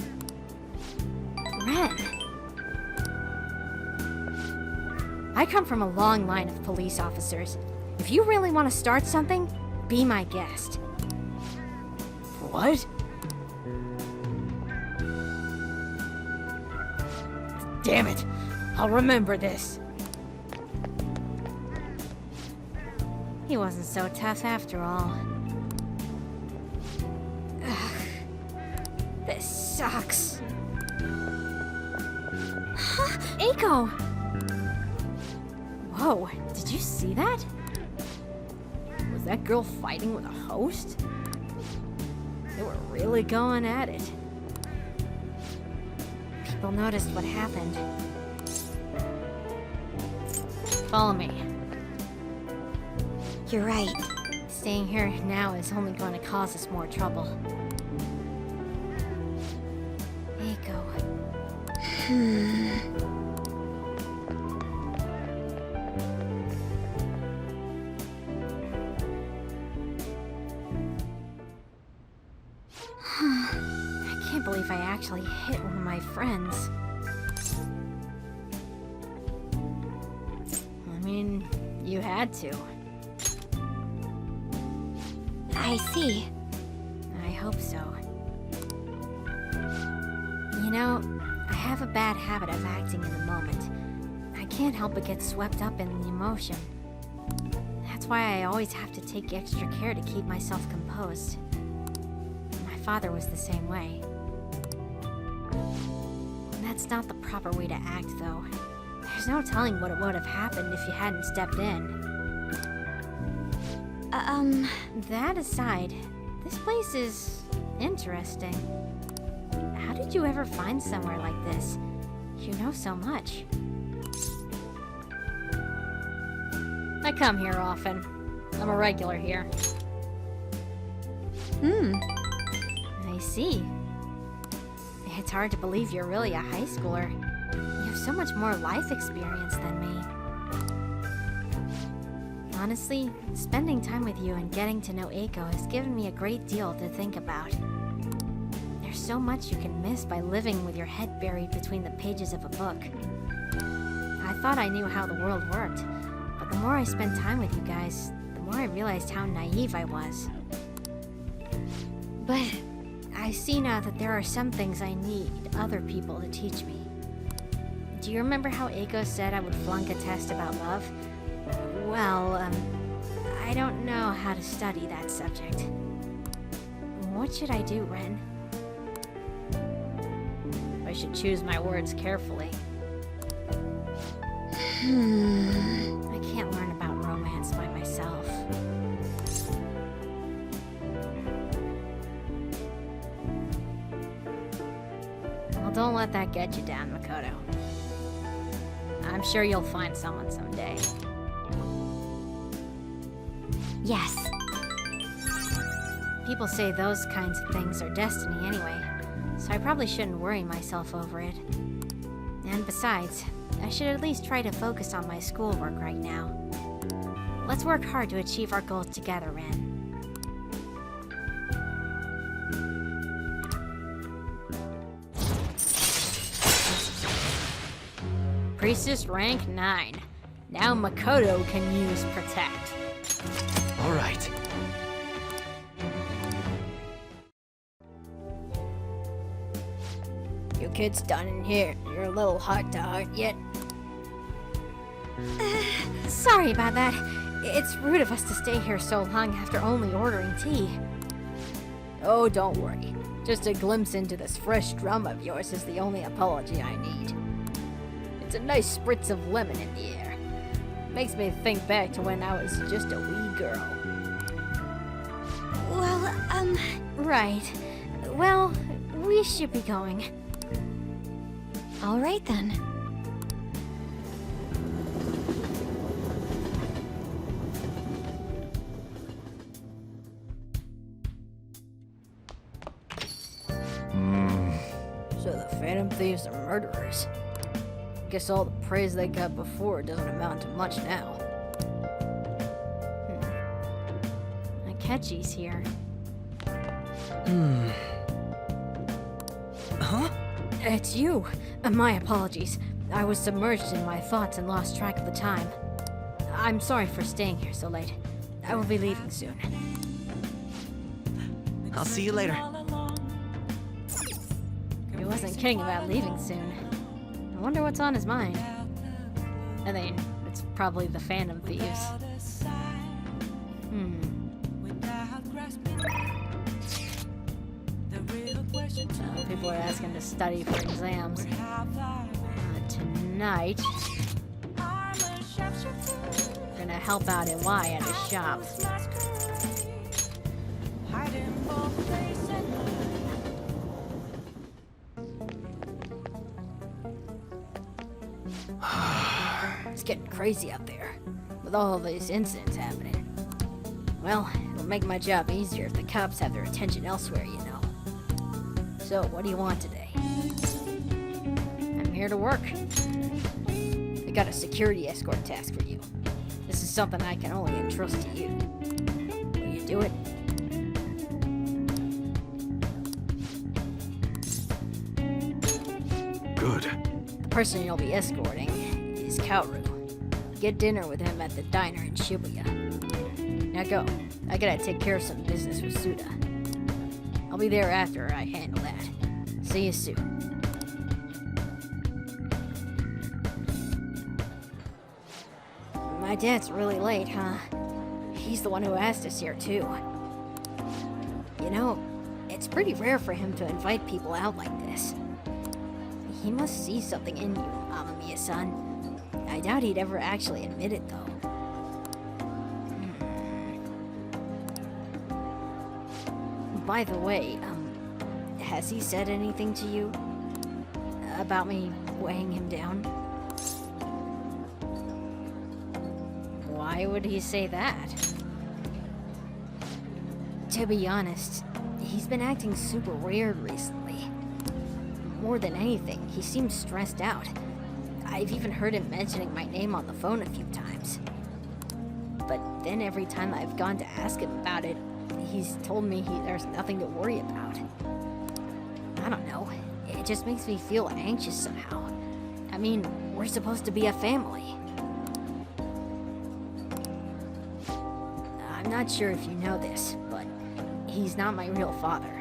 Ren. I come from a long line of police officers. If you really want to start something, be my guest. What? Damn it! I'll remember this. He wasn't so tough after all. Ugh. This sucks. Eiko! Whoa, did you see that? Was that girl fighting with a host? They were really going at it. People noticed what happened. Follow me. You're right. Staying here now is only going to cause us more trouble. Eiko. I can't believe I actually hit one of my friends. I mean, you had to. I see. I hope so. You know, I have a bad habit of acting in the moment. I can't help but get swept up in the emotion. That's why I always have to take extra care to keep myself composed. My father was the same way. That's not the proper way to act, though. There's no telling what would have happened if you hadn't stepped in. That aside, this place is interesting. How did you ever find somewhere like this? You know so much. I come here often. I'm a regular here. I see. It's hard to believe you're really a high schooler. You have so much more life experience than me. Honestly, spending time with you and getting to know Eiko has given me a great deal to think about. There's so much you can miss by living with your head buried between the pages of a book. I thought I knew how the world worked, but the more I spent time with you guys, the more I realized how naive I was. But I see now that there are some things I need other people to teach me. Do you remember how Eiko said I would flunk a test about love? Well, I don't know how to study that subject. What should I do, Ren? I should choose my words carefully. I can't learn about romance by myself. Well, don't let that get you down, Makoto. I'm sure you'll find someone someday. Yes. People say those kinds of things are destiny anyway, so I probably shouldn't worry myself over it. And besides, I should at least try to focus on my schoolwork right now. Let's work hard to achieve our goals together, Ren. Priestess rank 9. Now Makoto can use Protect. All right. You kids done in here? You're a little hot to heart yet? Sorry about that. It's rude of us to stay here so long after only ordering tea. Oh, don't worry. Just a glimpse into this fresh drum of yours is the only apology I need. It's a nice spritz of lemon in the air. Makes me think back to when I was just a wee girl. Well, Right. Well, we should be going. all right then. So the Phantom Thieves are murderers. Guess all the praise they got before doesn't amount to much now. Akechi's here. Huh? It's you. My apologies. I was submerged in my thoughts and lost track of the time. I'm sorry for staying here so late. I will be leaving soon. I'll see you later. He wasn't kidding about leaving soon. I wonder what's on his mind. I mean, it's probably the Phantom Thieves. People are asking to study for exams. Tonight, we're gonna help out Y at his shop. It's getting crazy out there, with all of these incidents happening. Well, it'll make my job easier if the cops have their attention elsewhere, you know. So, what do you want today? I'm here to work. I got a security escort task for you. This is something I can only entrust to you. Will you do it? Good. The person you'll be escorting is Kaoru. Get dinner with him at the diner in Shibuya. Now go. I gotta take care of some business with Suda. I'll be there after I handle that. See you soon. My dad's really late, huh? He's the one who asked us here, too. You know, it's pretty rare for him to invite people out like this. He must see something in you, Amamiya-san. I doubt he'd ever actually admit it, though. By the way, has he said anything to you about me weighing him down? Why would he say that? To be honest, he's been acting super weird recently. More than anything, he seems stressed out. I've even heard him mentioning my name on the phone a few times. But then every time I've gone to ask him about it, he's told me there's nothing to worry about. I don't know. It just makes me feel anxious somehow. I mean, we're supposed to be a family. I'm not sure if you know this, but he's not my real father.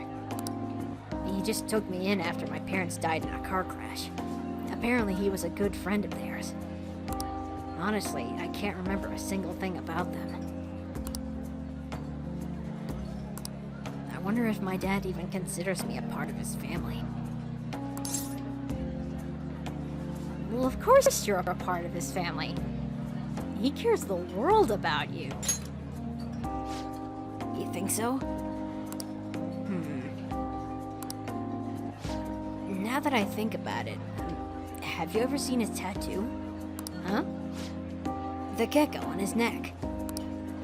He just took me in after my parents died in a car crash. Apparently he was a good friend of theirs. Honestly, I can't remember a single thing about them. I wonder if my dad even considers me a part of his family. Well, of course you're a part of his family. He cares the world about you. You think so? Now that I think about it, have you ever seen his tattoo? Huh? The gecko on his neck.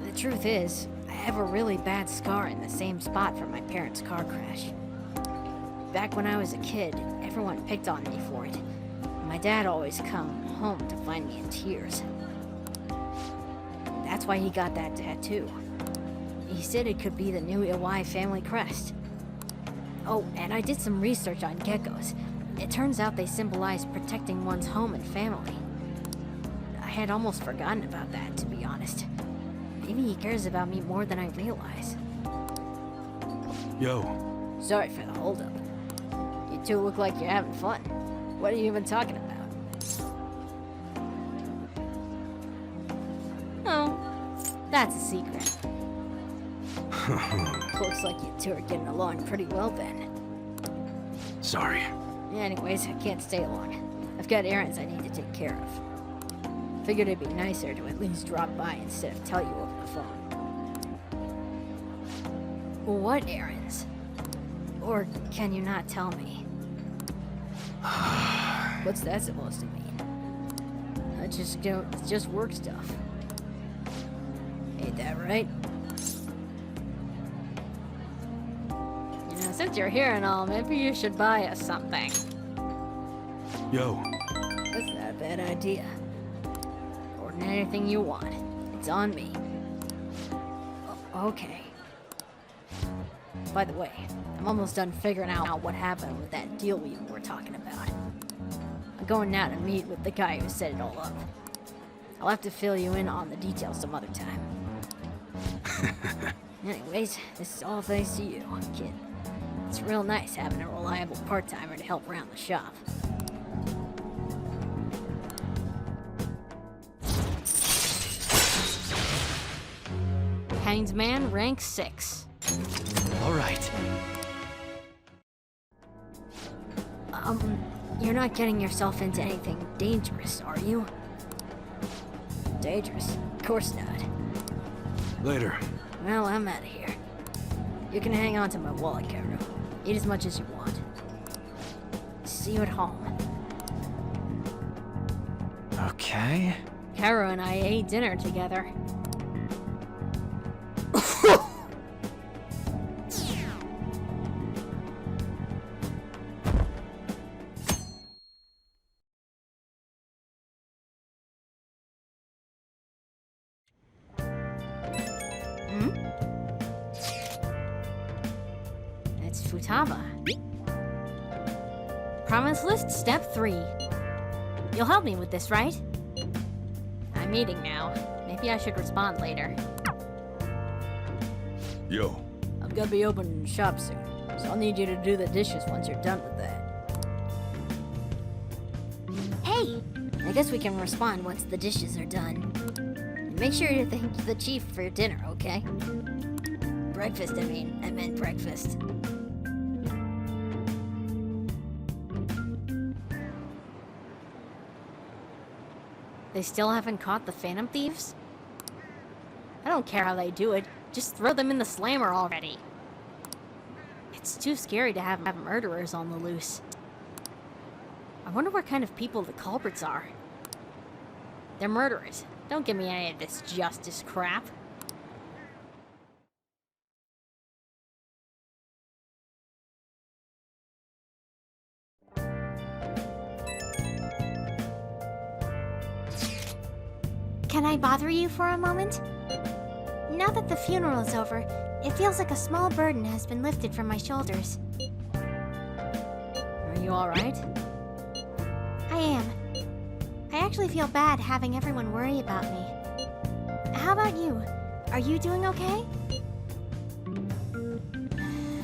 The truth is, I have a really bad scar in the same spot from my parents' car crash. Back when I was a kid, everyone picked on me for it. My dad always come home to find me in tears. That's why he got that tattoo. He said it could be the new Iwai family crest. Oh, and I did some research on geckos. It turns out they symbolize protecting one's home and family. I had almost forgotten about that, to be honest. Maybe he cares about me more than I realize. Yo. Sorry for the holdup. You two look like you're having fun. What are you even talking about? Oh, that's a secret. Looks like you two are getting along pretty well then. Sorry. Anyways, I can't stay long. I've got errands I need to take care of. Figured it'd be nicer to at least drop by instead of tell you over the phone. What errands? Or can you not tell me? What's that supposed to mean? It's just work stuff. Ain't that right? You know, since you're here and all, maybe you should buy us something. Yo. That's not a bad idea. Order anything you want. It's on me. Okay. By the way, I'm almost done figuring out what happened with that deal we were talking about. I'm going now to meet with the guy who set it all up. I'll have to fill you in on the details some other time. Anyways, this is all thanks to you, kid. It's real nice having a reliable part-timer to help around the shop. Hanged man, rank 6. All right. You're not getting yourself into anything dangerous, are you? Dangerous? Of course not. Later. Well, I'm out of here. You can hang on to my wallet, Caro. Eat as much as you want. See you at home. Okay. Caro and I ate dinner together. It's Futaba. Promise list, step 3. You'll help me with this, right? I'm eating now. Maybe I should respond later. Yo. I'm gonna be opening shop soon, so I'll need you to do the dishes once you're done with that. Hey! I guess we can respond once the dishes are done. And make sure to thank the chief for your dinner, okay? Breakfast, I meant breakfast. They still haven't caught the Phantom Thieves? I don't care how they do it, just throw them in the slammer already. It's too scary to have murderers on the loose. I wonder what kind of people the culprits are. They're murderers. Don't give me any of this justice crap. Can I bother you for a moment? Now that the funeral is over, it feels like a small burden has been lifted from my shoulders. Are you alright? I am. I actually feel bad having everyone worry about me. How about you? Are you doing okay?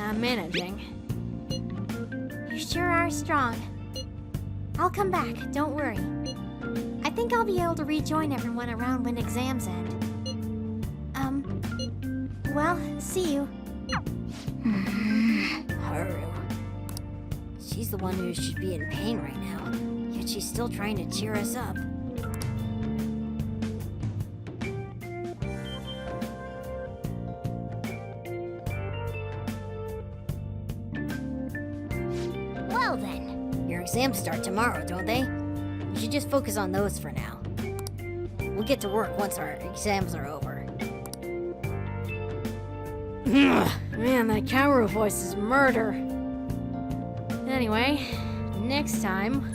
I'm managing. You sure are strong. I'll come back, don't worry. I think I'll be able to rejoin everyone around when exams end. Well, see you. Haru. She's the one who should be in pain right now, yet she's still trying to cheer us up. Well then, your exams start tomorrow, don't they? You should just focus on those for now. We'll get to work once our exams are over. Man, that Kaoru voice is murder. Anyway, next time,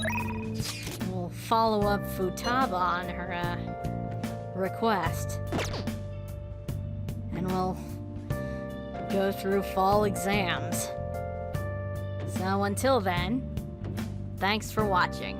we'll follow up Futaba on her, request. And we'll go through fall exams. So until then, thanks for watching.